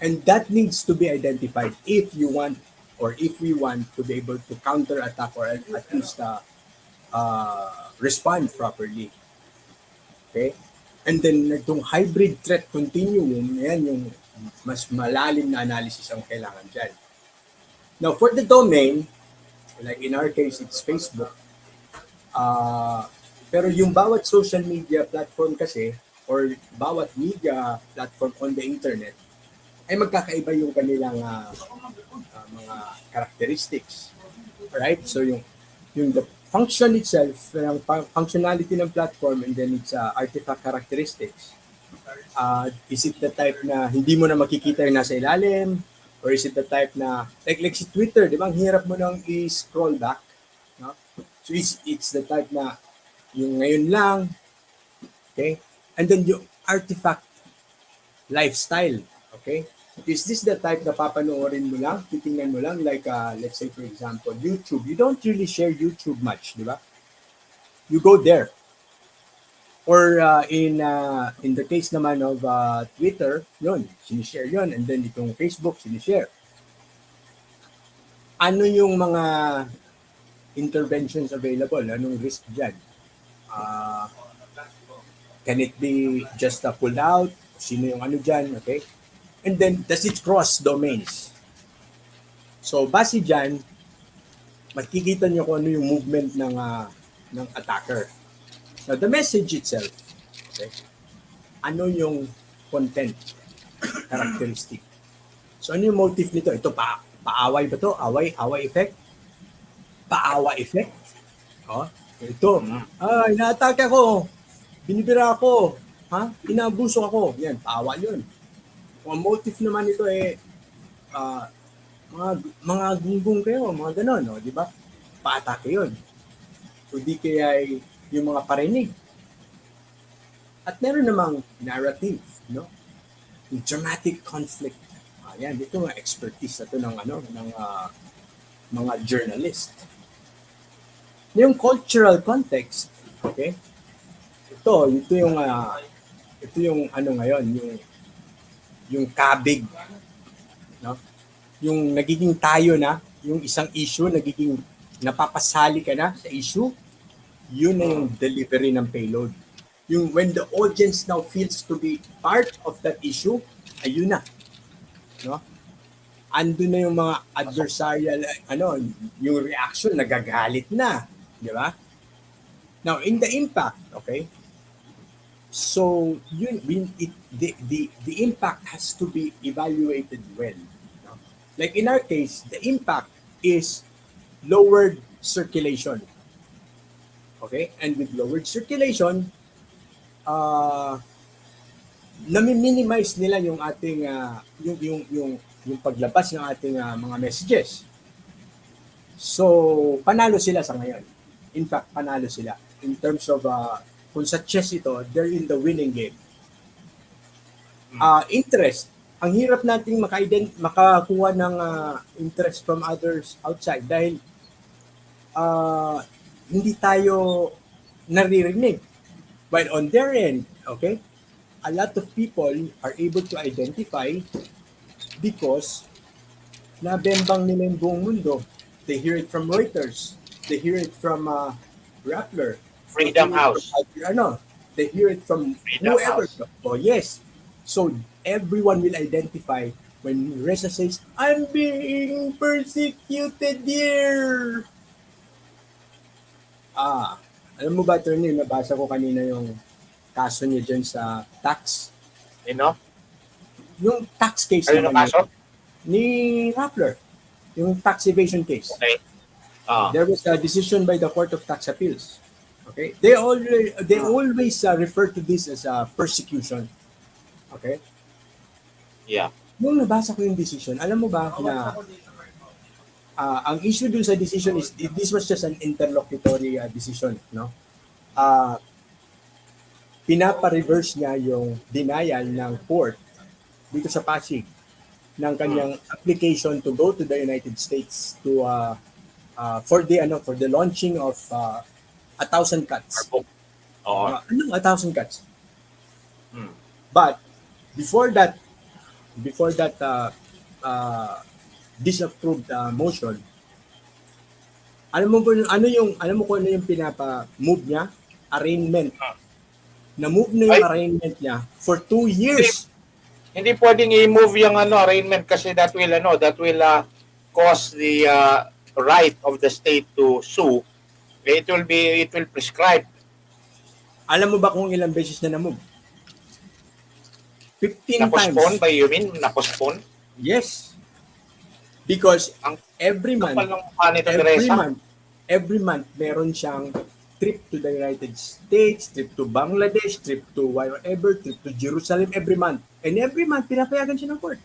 And that needs to be identified if you want, or if we want to be able to counterattack or at least respond properly. Okay? And then itong hybrid threat continuum, yan yung mas malalim na analysis ang kailangan dyan. Now, for the domain, like in our case, it's Facebook. Pero yung bawat social media platform kasi, or bawat media platform on the internet, ay magkakaiba yung kanilang mga characteristics. Right? So yung the function itself, yung functionality ng platform, and then its artifact characteristics. Is it the type na hindi mo na makikita yung nasa ilalim? Or is it the type na, like si Twitter, di ba? Ang hirap mo nang i-scroll back. No? So it's the type na yung ngayon lang. Okay? And then yung artifact lifestyle. Okay? Is this the type na papanoorin mo lang, titingnan mo lang, like let's say for example, YouTube. You don't really share YouTube much, di ba? You go there. Or in the case naman of Twitter, yun, sinishare yun. And then itong Facebook, sinishare. Ano yung mga interventions available? Anong risk dyan? Can it be just pulled out? Sino yung ano dyan? Okay? And then, does it cross domains? So, base dyan, makikita nyo kung ano yung movement ng attacker. Now, the message itself, okay? Ano yung content, characteristic? So, ano yung motive nito? Ito, paaway ba to? Away effect? Paawa effect? Oh, ito, ina-attack ako, binibira ako, inabuso ako. Yan, paawa yun. Kung ang motive naman ito mga gunggong kayo, mga ganon, no? Di ba? Pa-atake yun. So, di kaya yung mga parinig. At meron namang narrative, no? Yung dramatic conflict. Yan, dito nga expertise na ito ng mga journalist. Yung cultural context, okay? Ito yung ano ngayon, yung kabig, no? Yung nagiging tayo na, yung isang issue, nagiging napapasali ka na sa issue, yun na yung delivery ng payload. Yung when the audience now feels to be part of that issue, ayun na. No? Andun na yung mga adversarial, yung reaction, nagagalit na. Di ba? Now, in the impact, okay? So, the impact has to be evaluated well. No? Like in our case, the impact is lowered circulation. Okay? And with lowered circulation, nami-minimize nila yung ating yung paglabas ng ating mga messages. So, panalo sila sa ngayon. In fact, panalo sila in terms of kung sa chess ito, they're in the winning game. Interest. Ang hirap nating makakuha ng interest from others outside dahil hindi tayo naririnig. While on their end, okay, a lot of people are able to identify because nabembang nila yung buong mundo. They hear it from Reuters. They hear it from Rappler. Freedom House. They hear it from Freedom whoever. House. Oh, yes. So everyone will identify when Reza says, I'm being persecuted here. Alam mo ba, Attorney, nabasa ko kanina yung kaso niya dyan sa tax. Yung tax case Ano naman kaso? Ni Rappler. Yung tax evasion case. Okay. There was a decision by the Court of Tax Appeals. Okay? They always refer to this as persecution. Okay? Yeah. Nung nabasa ko yung decision, alam mo ba na ang issue dun sa decision is this was just an interlocutory decision, no? Pinapa-reverse niya yung denial ng court dito sa Pasig ng kanyang application to go to the United States to for the launching of 1,000 cuts. Oo. Anong 1,000 cuts? Hmm. But before that disapproved motion, alam mo kung ano yung pinapa-move niya? Arraignment. Na-move na yung arraignment niya for 2 years. Hindi pwedeng i-move yung arraignment kasi that will cause the right of the state to sue. It will prescribe. Alam mo ba kung ilang beses na na-move? 15 Na-postpone times. ba you mean? Na-postpone? Yes. Because every month meron siyang trip to the United States, trip to Bangladesh, trip to wherever, trip to Jerusalem every month. And every month, pinapayagan siya ng court.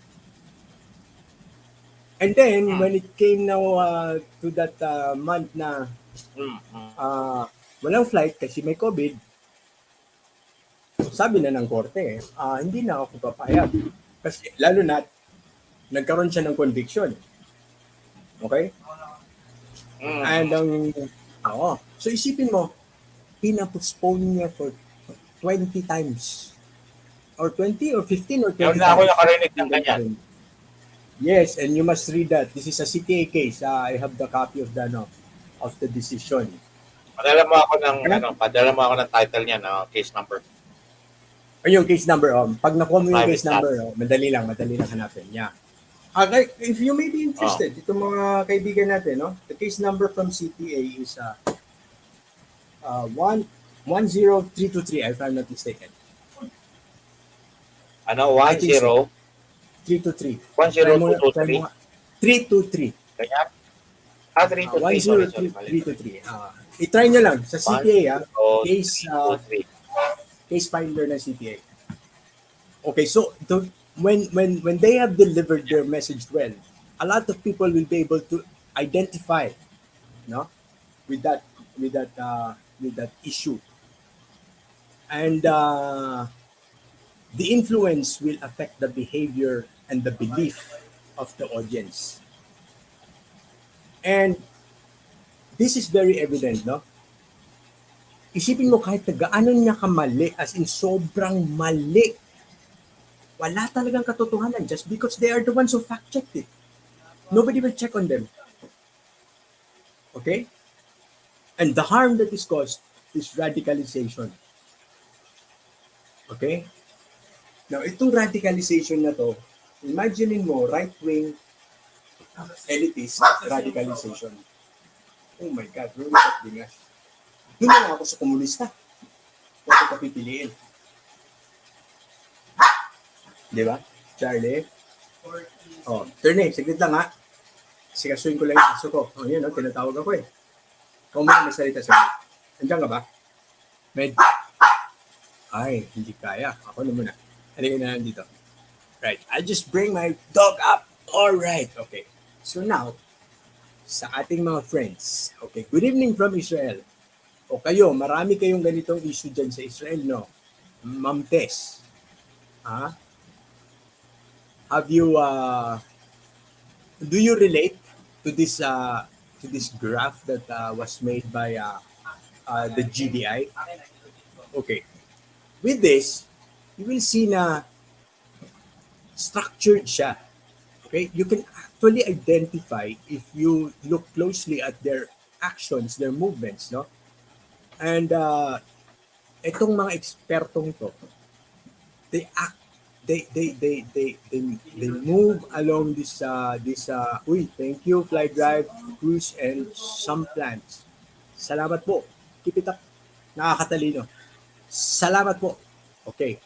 And then, when it came now to that month na walang flight kasi may COVID, sabi na ng korte, hindi na ako papayag. Kasi lalo na, nagkaroon siya ng conviction. Okay? And so isipin mo, pinapostpone niya for 20 times. Or 20 or 15 or 20 times. Na ako nakarinig ng ganyan. Yes, and you must read that. This is a CTA case. I have the copy of the decision. Padala mo ako ng title niya, case number. O yung case number, pag nakuha mo yung case number, madali lang hanapin. Yeah. Okay, if you may be interested, itong mga kaibigan natin, no? The case number from CTA is 10323, if I'm not mistaken. 10? 323. 10223? 323. Kaya? 323. 323. I-try nyo lang sa CTA, case finder ng CTA. Okay, so when they have delivered their message well, a lot of people will be able to identify, no, with that issue, and the influence will affect the behavior and the belief of the audience. And this is very evident, no? Isipin mo kahit na gaano niya kamali, as in sobrang mali, wala talagang katotohanan just because they are the ones who fact-checked it. Nobody will check on them. Okay? And the harm that is caused is radicalization. Okay? Now, itong radicalization na to, imaginein mo, right-wing elitist radicalization. Oh my God, really that bingas. Doon na ako sa komunista. Huwag ko kapipiliin. Di ba? Charlie? Turney, saglit lang ha. Sikasuin ko lang yung aso ko. Yun, tinatawag ako eh. Kung may salita sa akin. Nandiyan ka ba? Med? Ay, hindi kaya. Ako na muna. Halika na lang dito. Right. I'll just bring my dog up. Alright. Okay. So now, sa ating mga friends. Okay. Good evening from Israel. O kayo, marami kayong ganitong issue dyan sa Israel, no? Ma'am Tess. Have you, do you relate to this graph that was made by the GDI? Okay. With this, you will see na structured siya. Okay? You can actually identify if you look closely at their actions, their movements, no? And itong mga ekspertong to, they move along this thank you Fly Drive Cruise and some plans. Salamat po. Keep it up. Nakakatalino. Salamat po. Okay.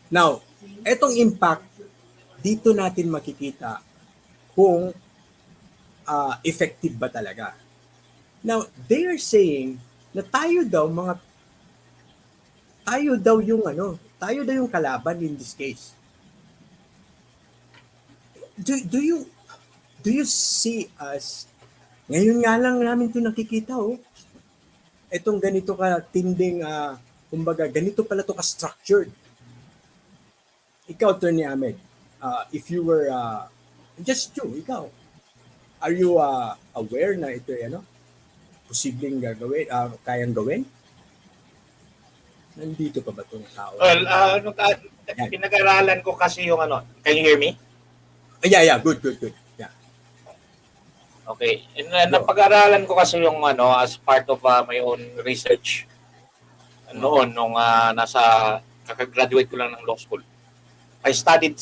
Now, etong impact dito natin makikita kung effective ba talaga. Now, they are saying na tayo daw yung kalaban in this case. Do you see us, ngayon nga lang namin 'to nakikita, etong ganito ka tinding, kumbaga ganito pala 'to ka-structured. Ikaw, Attorney Ahmed, if you were, just you, ikaw, are you aware na ito posibleng gagawin, kayang gawin? Nandito pa ba itong tao? Well, Yan. pinag-aralan ko kasi yung can you hear me? Yeah, good. Yeah. Okay. Napag-aralan ko kasi yung as part of my own research noon nung nasa kakagraduate ko lang ng law school. I studied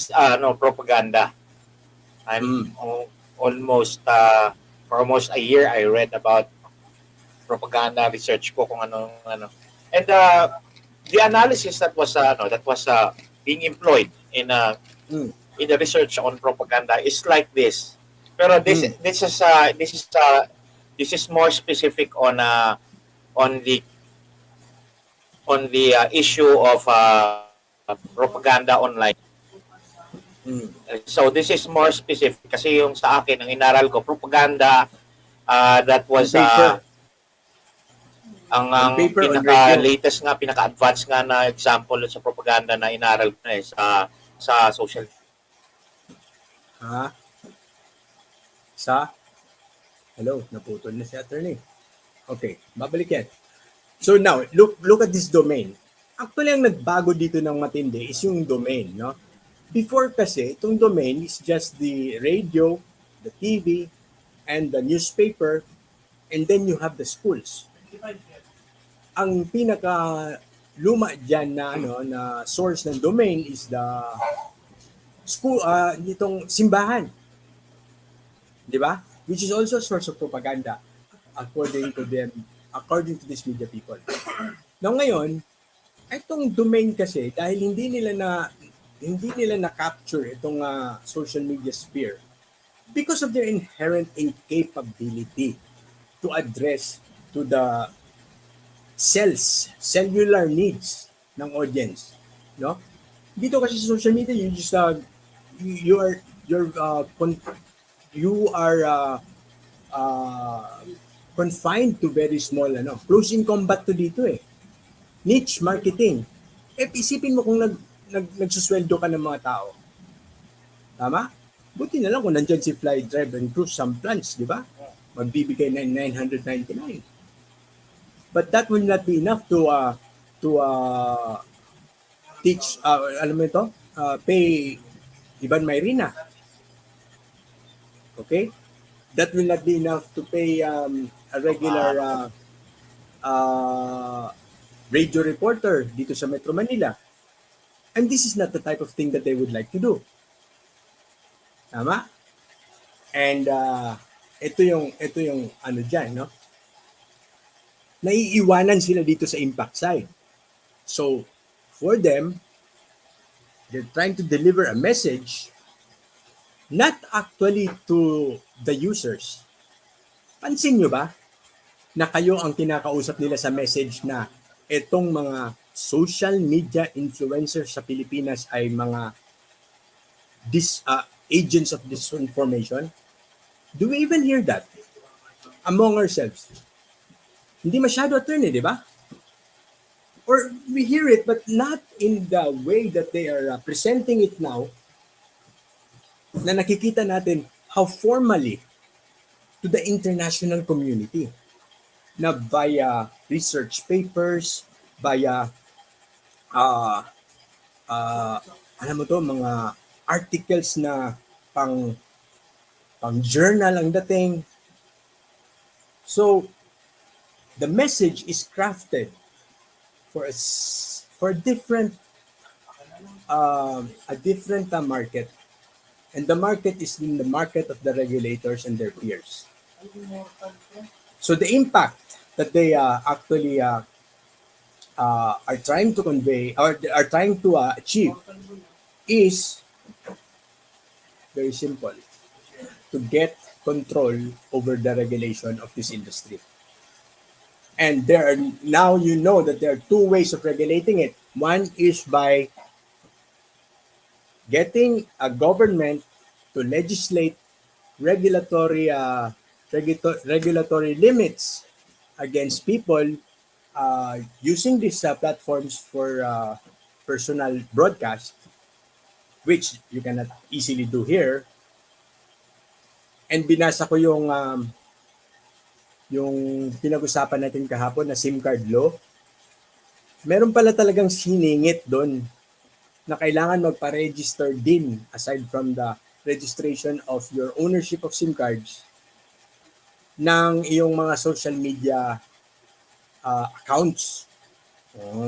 propaganda. I'm almost for almost a year I read about propaganda research ko kung ano. And the analysis that was being employed in the research on propaganda is like this. Pero this is more specific on the issue of propaganda online. So this is more specific kasi yung sa akin ang inaral ko propaganda that was ang pinaka-latest nga, pinaka-advanced nga na example sa propaganda na inaral ko na sa social. Hello, naputol na si attorney. Okay, babalik yan. So now, look at this domain. Actually, ang nagbago dito ng matindi is yung domain, no? Before kasi, itong domain is just the radio, the TV, and the newspaper, and then you have the schools. Ang pinaka luma diyan na source ng domain is the school, nitong simbahan. 'Di ba? Which is also a source of propaganda according to these media people. Now ngayon, itong domain kasi dahil hindi nila na-capture itong social media sphere because of their inherent incapability to address to the cellular needs ng audience, no? Dito kasi sa social media, you just you are confined to very small close-in combat to dito niche marketing. Isipin mo kung nagsusweldo ka ng mga tao. Tama? Buti na lang kung nandyan si Fly Drive and Cruise some plans, di ba? Magbibigay ng 999. But that will not be enough to teach, pay Ivan Mayrina. Okay? That will not be enough to pay a regular radio reporter dito sa Metro Manila. And this is not the type of thing that they would like to do. Tama? And ito yung diyan, no? Naiiwanan sila dito sa impact side. So, for them, they're trying to deliver a message not actually to the users. Pansin nyo ba na kayo ang kinakausap nila sa message na itong mga social media influencers sa Pilipinas ay mga agents of disinformation? Do we even hear that among ourselves? Hindi masyado, attorney, di ba? Or we hear it but not in the way that they are presenting it now, na nakikita natin how formally to the international community na via research papers, via mga articles na pang journal ang dating. So the message is crafted for a different market, and the market is in the market of the regulators and their peers. So the impact that they actually are trying to convey or are trying to achieve is very simple: to get control over the regulation of this industry. And now you know that there are two ways of regulating it. One is by getting a government to legislate regulatory regulatory limits against people using these platforms for personal broadcast, which you cannot easily do here. And binasa ko yung pinag-usapan natin kahapon na SIM card law. Meron pala talagang siningit doon na kailangan magpa-register din aside from the registration of your ownership of SIM cards ng iyong mga social media accounts.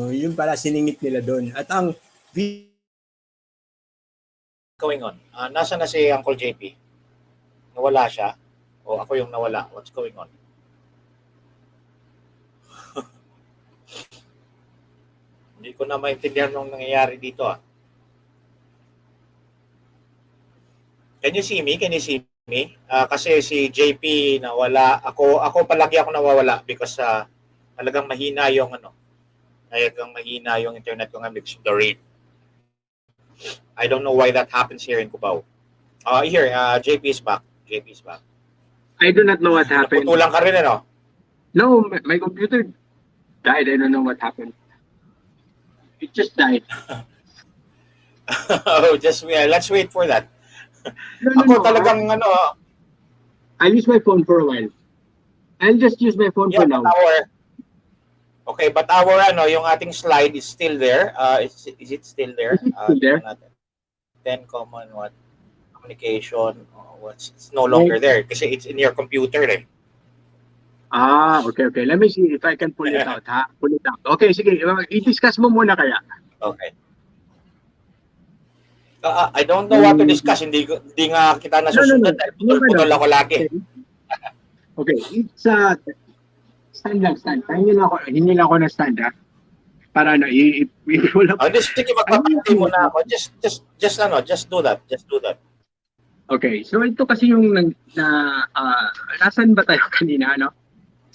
Yun pala siningit nila doon. At ang going on? Nasa na si Uncle JP? Nawala siya? O ako yung nawala? What's going on? Hindi ko na maintindihan nung nangyayari dito. Can you see me? Can you see me? Kasi si JP nawala. Ako palagi ako nawawala because talagang mahina yung talagang mahina yung internet ko ngayon because of the rate. I don't know why that happens here in Cubao. Here, JP is back. JP is back. I do not know what happened. Naputulan ka rin, ano? No, my computer died. I don't know what happened. It just died. Let's wait for that. No, Ako talagang I'll use my phone for a while. I'll just use my phone for now. But yung ating slide is still there. Is it still there? Is it still there? 10 common communication. It's no longer there kasi it's in your computer eh. Okay. Let me see if I can pull it out. Pull it out. Okay, sige. I-discuss mo muna kaya. Okay. I don't know what to discuss. Hindi nga kita nasusunod. Putol ako lagi. Okay. It's stand. Hingi lang ako ng stand, ha? Para i-pull up. Sige, magpapati muna ako. Just do that. Okay. So ito kasi yung nasan ba tayo kanina, no?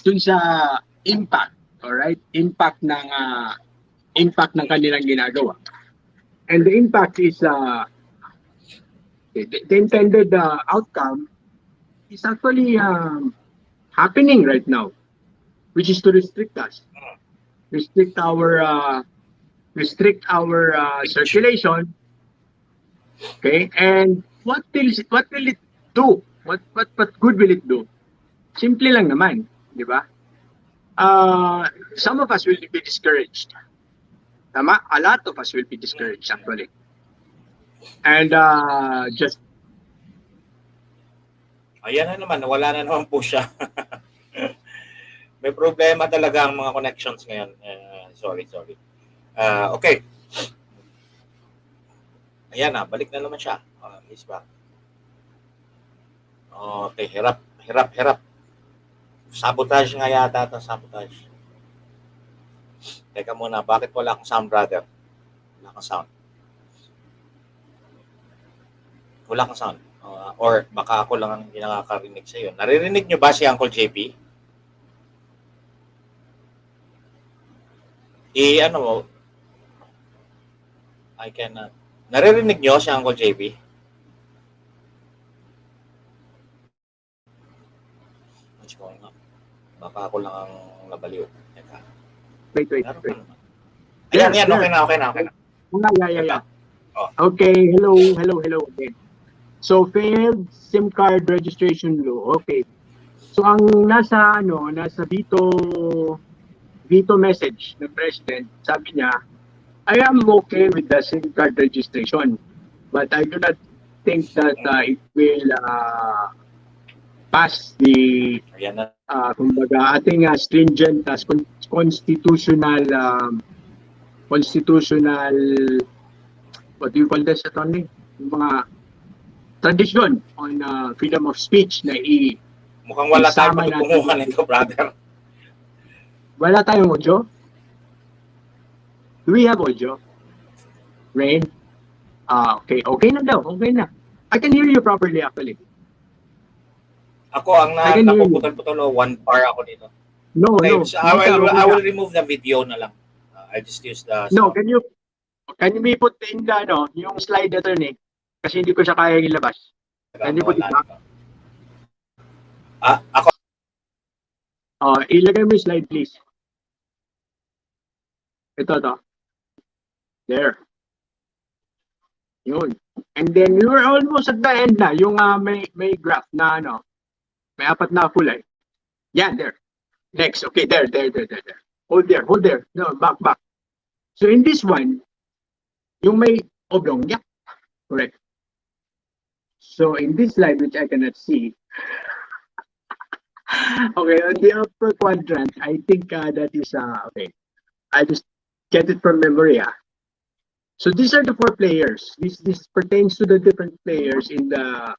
Dun sa impact, alright? Impact ng kanilang ginagawa. And the impact is the intended outcome is actually happening right now, which is to restrict us, restrict our circulation. Okay, and what will it do? What good will it do? Simple lang naman. Diba? Some of us will be discouraged. Tama? A lot of us will be discouraged actually. And just ayan na naman, wala na naman po siya. May problema talaga ang mga connections ngayon. Sorry. Okay. Ayan na, balik na naman siya. He's back. Okay, hirap. Sabotage nga yata ito, sabotage. Teka muna, bakit wala akong sound, brother? Wala akong sound. Or baka ako lang ang hindi nakakarinig sa iyo. Naririnig nyo ba si Uncle JP? I cannot. Naririnig nyo si Uncle JP? What's going on? Baka ako lang ang nabaliw. Teka. wait. Ayan, okay na. Yeah. Okay, hello again. So failed SIM card registration law. Okay. So ang nasa veto message ng President, sabi niya, I am okay with the SIM card registration, but I do not think that it will pass the kumbaga ating stringent constitutional what do you call this, attorney? Yung mga tradition on freedom of speech na mukhang wala tayong pagkukunguhan nito, brother. Wala tayong audio? Do we have audio? Rain? Okay. Okay na daw. Okay na. I can hear you properly actually. Ako ang napuputol-putol, 1 bar ako dito. No, Okay, no. so I Hindi ka, will okay I ka. will remove the video na lang. I'll just use the No, sound. can you be put in the, ano, yung slide attorney? Kasi hindi ko siya kaya ilabas. Can you put it Wala back? nito. Ako. Ilagay mo yung slide, please. Ito, to. There. Yun. And then, we were almost at the end na. Yung may graph na, ano, may apat na kulay. Yan, there. Next. Okay, there. Hold there. No, back. So, in this one, yung may oblong, yeah, correct. So, in this slide, which I cannot see, okay, on the upper quadrant, I think that is, okay. I just get it from memory. So these are the 4 players. This pertains to the different players in the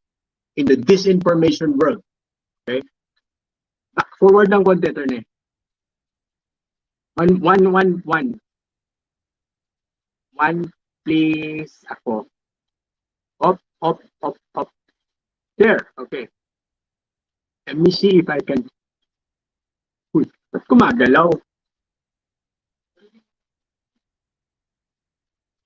disinformation world. Okay? Back forward ng konti, attorney. One. One, please. Ako. Up. There. Okay. Let me see if I can. Uy, ba't kumagalaw?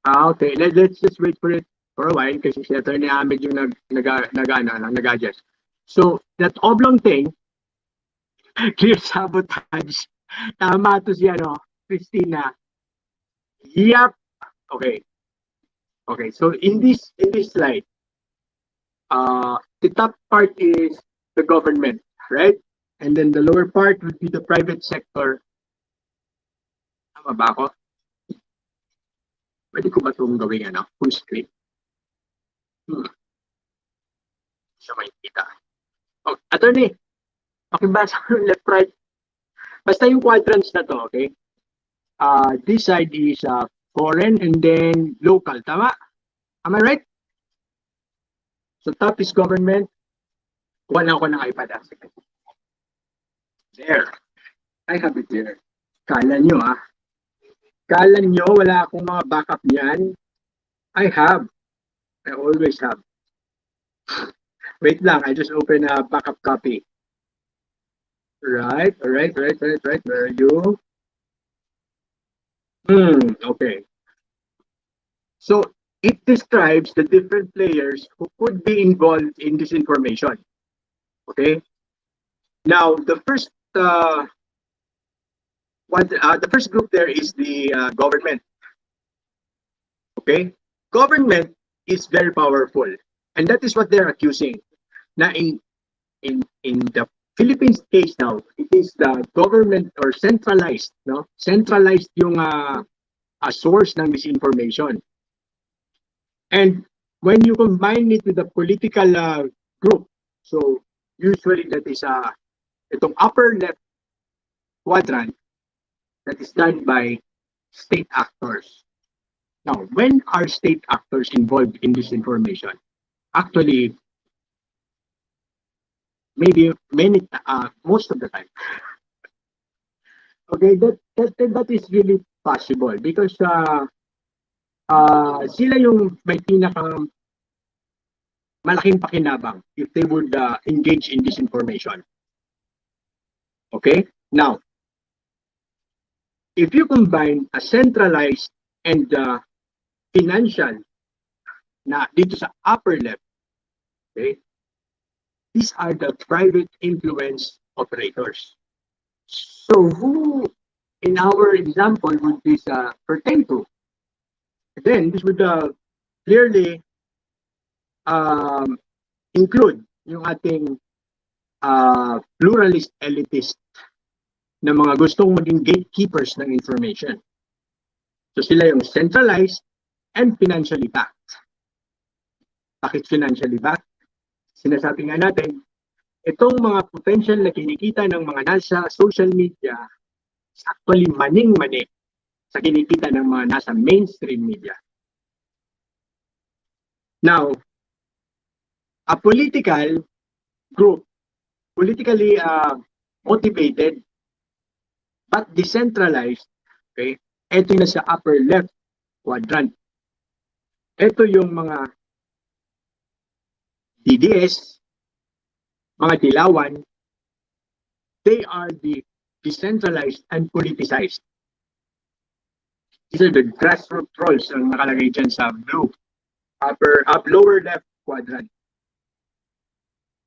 Okay. Let's just wait for it for a while kasi si Attorney Ahmed yung nag-adjust. So, that oblong thing, clear sabotage. Tama to si Christina. Yep. Okay. So in this slide, the top part is the government, right? And then the lower part would be the private sector. Tama ba ako? Pwede ko ba itong gawing full screen? Siya may kita. Oh, attorney, pakibasa ko left, right. Basta yung quadrants na to, okay? This side is foreign and then local. Tama? Am I right? So top is government. Kuha lang ako ng iPad. There. I have it there. Kala nyo wala akong mga backup niyan? I have. I always have. Wait lang, I just open a backup copy. Right. Where are you? Okay. So it describes the different players who could be involved in this information. Okay. Now the first group there is the government. Okay, government is very powerful, and that is what they're accusing. Now in the Philippines case now, it is the government or centralized, no? Centralized yung a source ng misinformation. And when you combine it with the political group, so usually that is itong upper left quadrant, that is done by state actors. Now, when are state actors involved in this information? Actually, maybe most of the time. Okay, that is really possible because sila yung may pinaka malaking pakinabang if they would engage in this information. Okay, now if you combine a centralized and financial na dito sa upper left, okay, these are the private influence operators. So who in our example would this pertain to? Again, this would clearly include yung ating pluralist elitist na mga gustong maging gatekeepers ng information. So sila yung centralized and financially backed. Bakit financially backed? Sinasabi nga natin, itong mga potential na kinikita ng mga nasa social media is actually maning-mani sa kinikita ng mga nasa mainstream media. Now, a political group, politically motivated but decentralized, okay? Ito yung nasa upper left quadrant. Ito yung mga DDS, mga dilawan, they are the decentralized, and politicized. These are the grassroots trolls ang nakalagay dyan sa lower left quadrant.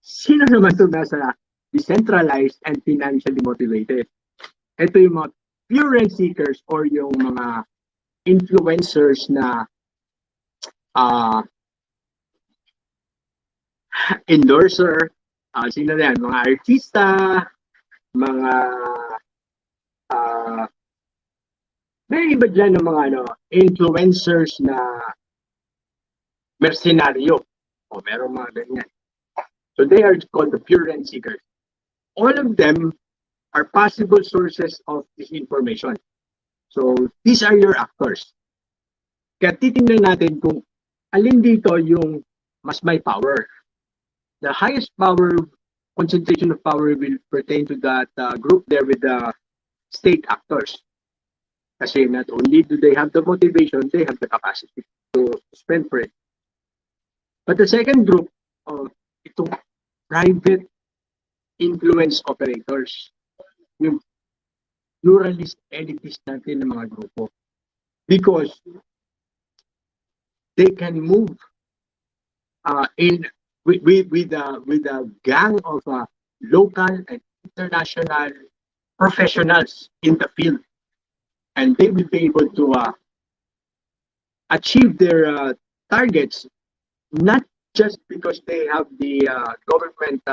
Sino naman ito nasa decentralized and financially motivated? Ito yung mga pure rent seekers or yung mga influencers na endorser, sino na yan? Mga artista, mga may iba dyan ng mga influencers na mercenaryo. O merong mga ganyan. So they are called the pure rent seekers. All of them are possible sources of disinformation. So these are your actors. Kaya titingnan natin kung alin dito yung mas may power. The highest power, concentration of power will pertain to that group there with the state actors. Kasi not only do they have the motivation, they have the capacity to spend for it. But the second group of itong private influence operators, yung pluralist, elitist natin ng mga grupo. Because they can move with a gang of local and international professionals in the field. And they will be able to achieve their targets, not just because they have the government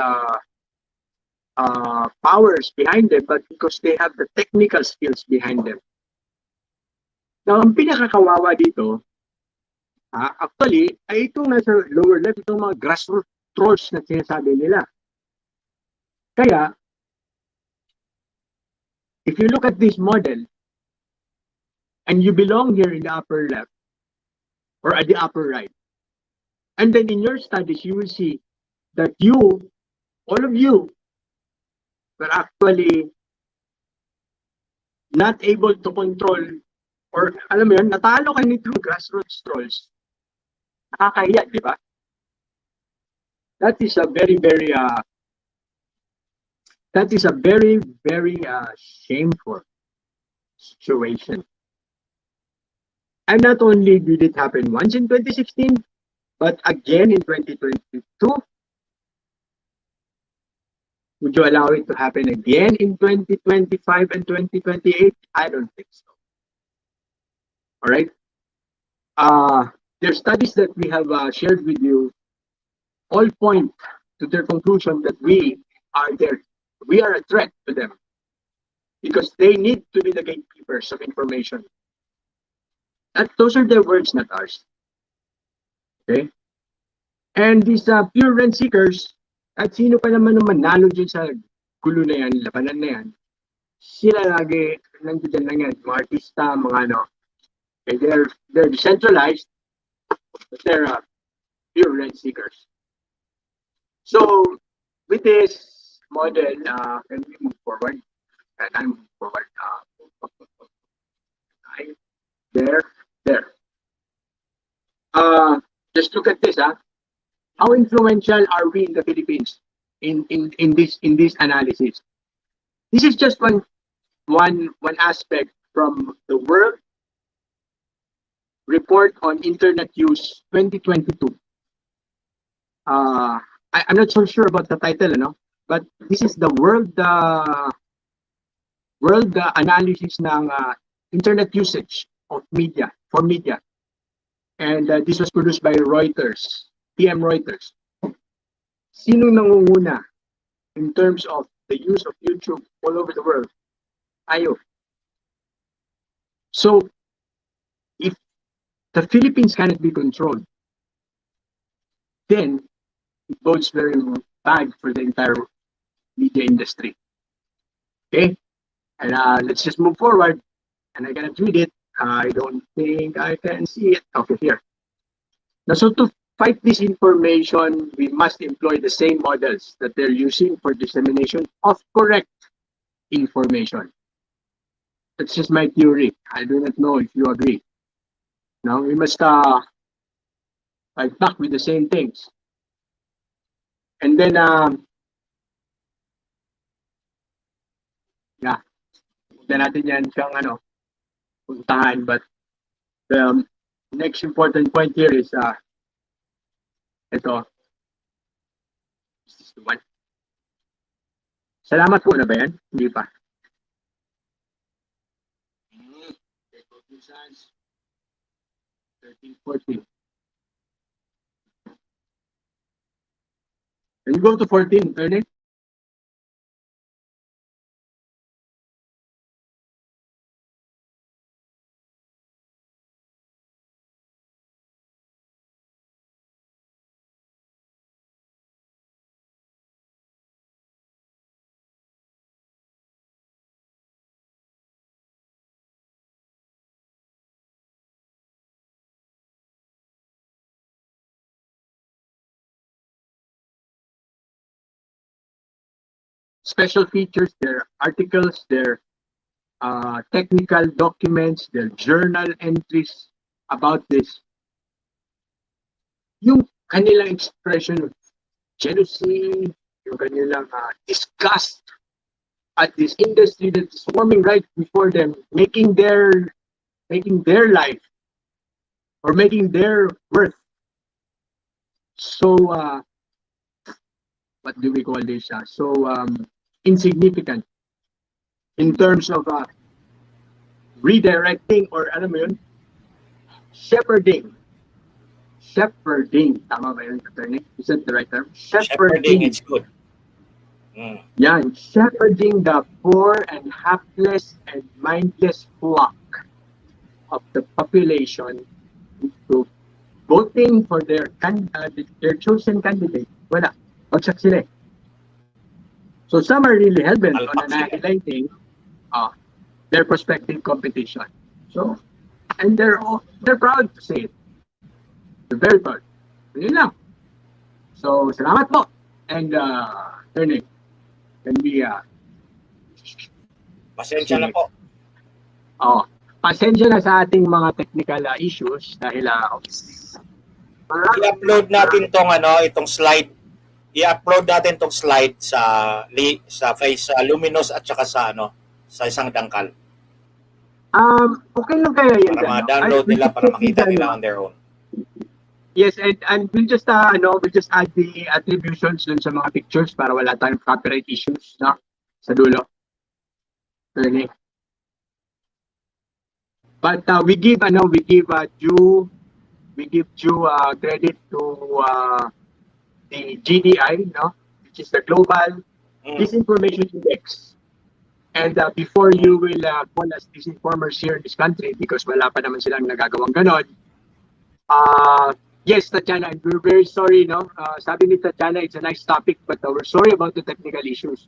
powers behind them, but because they have the technical skills behind them. Now, ang pinakakawawa dito, actually, ay itong nasa lower left, itong mga grassroots trolls na sinasabi nila. Kaya, if you look at this model, and you belong here in the upper left, or at the upper right, and then in your studies, you will see that you, all of you, were actually not able to control, or alam mo yun, natalo kayo nito grassroots trolls. Nakakahiya, di ba? That is a very, very shameful situation. And not only did it happen once in 2016, but again in 2022. Would you allow it to happen again in 2025 and 2028? I don't think so. All right. There are studies that we have shared with you, all point to their conclusion that we are a threat to them because they need to be the gatekeepers of information. Those are their words, not ours. Okay? And these pure rent seekers, at sino pa naman manalo dyan sa gulo na yan, labanan na yan, sila lagi, nandiyan lang yan, mga artista, mga ano. Okay, they're decentralized, but they're pure rent seekers. So, with this model, can we move forward? Can I move forward? There. Just look at this. How influential are we in the Philippines in this analysis? This is just one aspect from the World Report on Internet Use 2022. I'm not so sure about the title, but this is the world analysis ng internet usage of media, for media. And this was produced by Reuters, PM Reuters. Sino nangunguna in terms of the use of YouTube all over the world? Tayo. So, if the Philippines cannot be controlled, then it bodes very bad for the entire media industry. Okay? And let's just move forward. And I cannot read it. I don't think I can see it. Okay, here. Now, so to fight this information, we must employ the same models that they're using for dissemination of correct information. That's just my theory. I do not know if you agree. Now, we must fight back with the same things. And then, yeah, na natin yan siyang puntahan. But the next important point here is ito. This is the one. Salamat po na ba yan? Hindi pa. 13, 14. Can you go to 14, Ernest? Special features, their articles, their technical documents, their journal entries about this. Yung kanilang expression of jealousy, yung kanilang disgust at this industry that is forming right before them, making their life or making their worth so what do we call this? So insignificant in terms of redirecting or alam mo yun, shepherding. Tama ba yun, attorney? Is that the right term? Shepherding, it's good. Yan, shepherding the poor and hapless and mindless flock of the population into voting for their chosen candidate. Wala. Bagsak sila. So some are really hell-bent on annihilating their prospective competition. So, and they're proud to say it. They're very proud. Yun lang. So, salamat po. And, Ernie, can we, pasensya na po. Pasensya na sa ating mga technical issues dahil, I-upload natin itong slide. I-upload natin tong slide sa Luminous at saka sa isang dangkal. Okay lang kaya yan. Para ma-download nila para makita nila on their own. Yes, and we'll just add the attributions dun sa mga pictures para wala tayong copyright issues sa dulo. Okay. But we give due credit to the GDI, which is the Global Disinformation Index. And before you will call us disinformers here in this country because wala pa naman silang nagagawang ganon. Yes, Tatiana, and we're very sorry, sabi ni Tatiana, it's a nice topic, but we're sorry about the technical issues.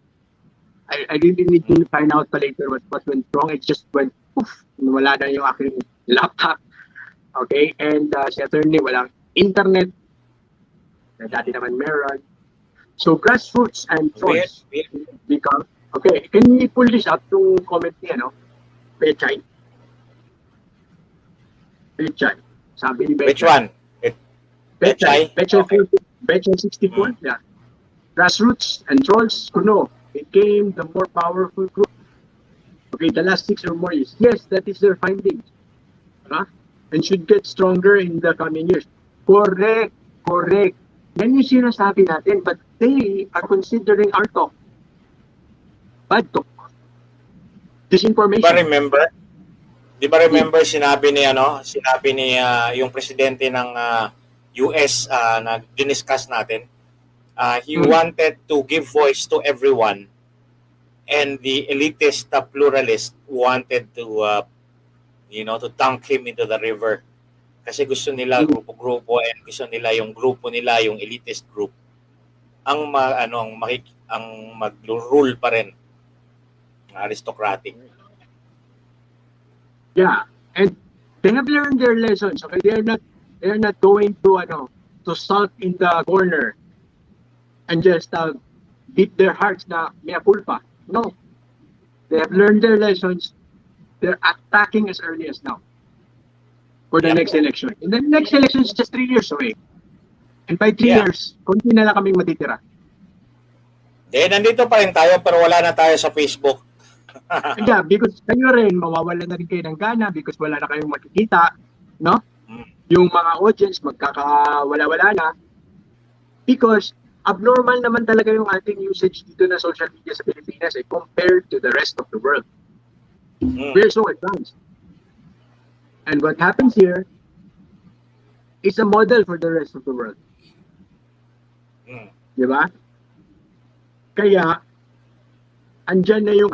I really need to find out pa later what went wrong. It just went poof, wala na yung aking laptop. Okay, and si attorney, walang internet. Dati naman meron. So grassroots and choice become. Okay, can we pull this up to comment niya, Pechay. Sabi ni Pechay. Which one? Pechay 64. Yeah. Grassroots and trolls, kuno, became the more powerful group. Okay, the last 6 or more years. Yes, that is their findings. And should get stronger in the coming years. Correct. Yan yung sinasabi natin, but they are considering our talk. Bad talk. Disinformation. Di ba remember sinabi ni yung presidente ng US na diniscuss natin, he wanted to give voice to everyone and the elitist pluralist wanted to to dunk him into the river. Kasi gusto nila grupo-grupo and gusto nila yung grupo nila, yung elitist group, ang mag-rule pa rin. Aristocratic. Yeah, and they have learned their lessons. Okay, they're not going to sulk in the corner and just beat their hearts na mea culpa. No, they have learned their lessons. They're attacking as early as now for the next election. And the next election is just 3 years away. And by 3 years, konti na lang kaming matitira. Nandito pa rin tayo pero wala na tayo sa Facebook. Yeah, because kayo rin, mawawala na rin kayo ng gana because wala na kayong makikita, no? Yung mga audience magkakawala-wala na because abnormal naman talaga yung ating usage dito na social media sa Pilipinas compared to the rest of the world. We're so advanced. And what happens here is a model for the rest of the world. Di ba? Kaya, andyan na yung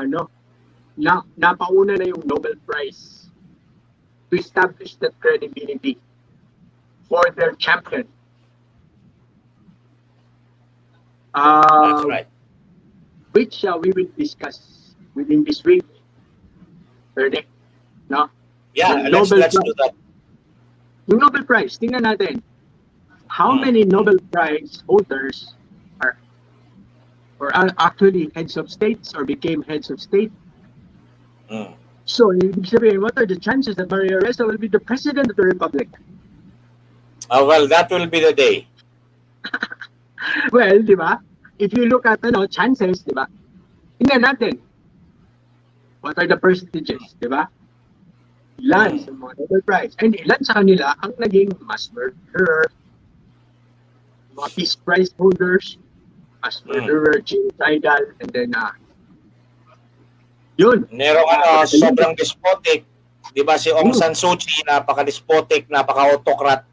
napauna na yung Nobel Prize to establish that credibility for their champion. That's right. Which we will discuss within this week. Ready? No? Yeah, The let's do that. Yung Nobel Prize, tingnan natin. How many Nobel Prize holders are actually heads of states or became heads of state? So, ibig sabihin, what are the chances that Maria Ressa will be the president of the republic? Well, that will be the day. Well, di ba? If you look at chances, di ba? Tingnan natin. What are the percentages, di ba? Ilan sa mga Nobel Prize. And ilan sa kanila ang naging mass murderer, mga Peace Prize holders, mass murderer, genocidal, and then yun. Merong sobrang despotic. Di ba si Aung San Suu Kyi, napaka-despotic, napaka-autocrat.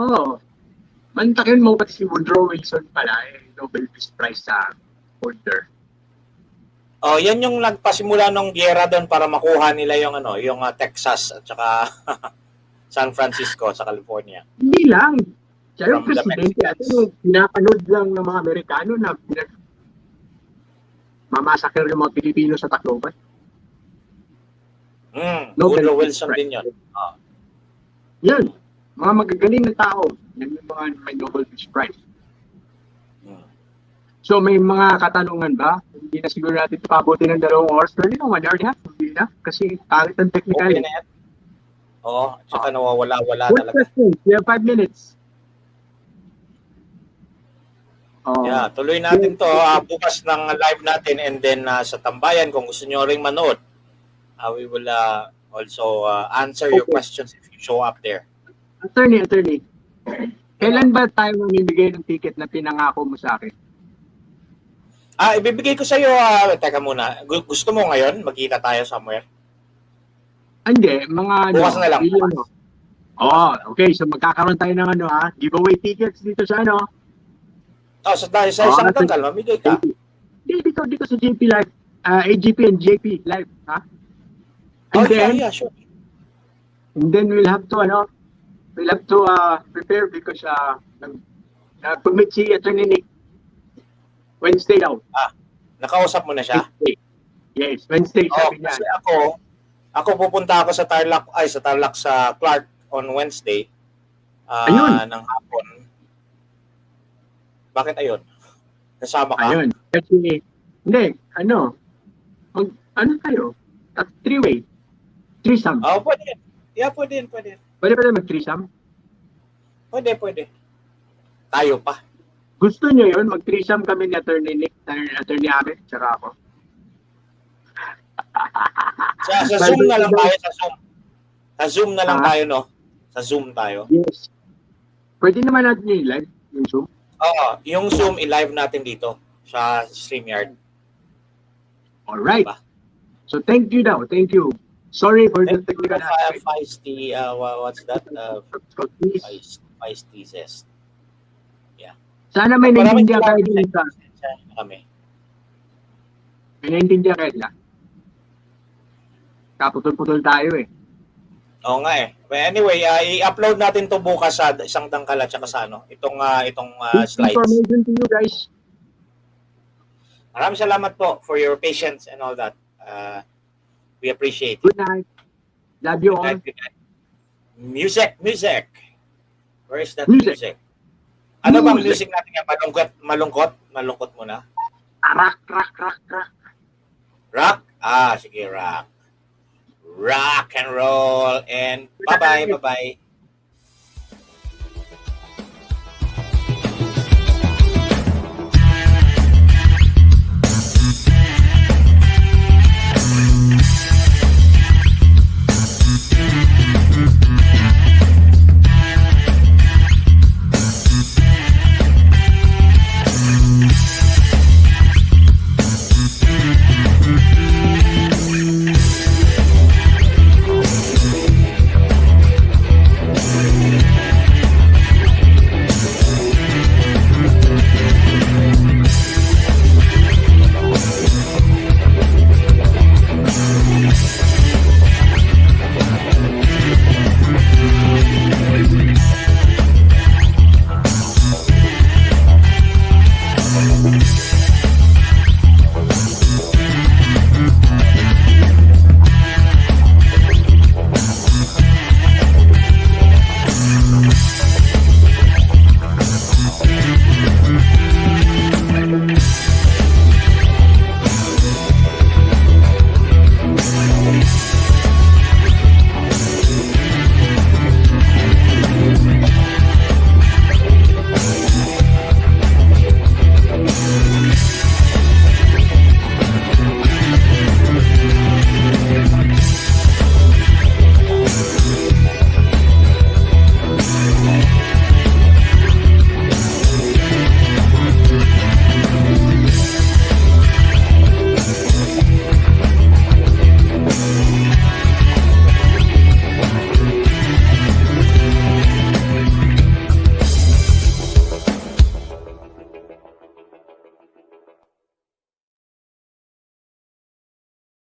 Oo. Mantakin mo pati si Woodrow Wilson pala, Nobel Peace Prize holder. Oh, yan yung nagpasimula ng giyera doon para makuha nila yung yung Texas at saka San Francisco sa California. Hindi lang. Siya yung From the presidente at pinapanood lang ng mga Amerikano na mamasakir yung mga Pilipino sa Tacloban. Woodrow Wilson din yun. Yan. Mga magagaling na tao. Yan yung mga may Nobel Peace Prize. So may mga katanungan ba? Hindi na siguro natin pabuti ng 2 oras. Pero 1 hour and a half. Hindi na. Kasi kahit ang technical. Okay na yan. Oo. Tsaka nawawala-wala What talaga. questions? We have 5 minutes. Yeah, tuloy natin to bukas ng live natin and then sa tambayan kung gusto nyo ring manood, we will also answer your questions if you show up there. Attorney. Kailan ba tayo mamimigay ng ticket na pinangako mo sa akin? Ibibigay ko sa iyo, teka muna. Gusto mo ngayon magkita tayo somewhere? Hindi, mga bukas na lang. Okay, so magkakaroon tayo ng giveaway tickets dito sa sa isang tanggal, mamigay ka. Dito sa JP Live, AGP and JP Live, ha? And Sure. And then we'll have to prepare because nag-permit si Attorney Nick Wednesday daw. Nakausap mo na siya? Yes, Wednesday sabi niya. Kasi ako pupunta ako sa Tarlac sa Clark on Wednesday. Ng hapon. Bakit ayun? Kasama ka? Ayun. Kasi, hindi, tayo? 3-way. Threesome. Pwede. Yeah, pwede. Pwede mag-threesome? Pwede. Tayo pa. Gusto niyo yun? Mag-threesome kami ni Attorney Nick, Attorney Ahmed, tsaka ako. Sa Zoom na lang tayo, Sa Zoom na lang tayo, no? Sa Zoom tayo. Yes. Pwede naman natin yung live, yung Zoom. Yung Zoom, i-live natin dito sa StreamYard. Alright. Diba? So, thank you daw. Thank you. Sorry for the technical aspect. Feisty, what's that? Feisty zest. Yeah. Sana may naintindihan kayo din sa kami. May naintindihan kayo nila. Kaputol-putol tayo eh. Oo nga eh. But anyway, i-upload natin to bukas sa isang tangkal at saka sa itong slides. Information to you guys. Maraming salamat po for your patience and all that. We appreciate it. Good night. Love you all. Good night. Music. Where is that music? Ano bang music natin yan? Malungkot muna. Rock. Rock? Sige, rock. Rock and roll and bye-bye.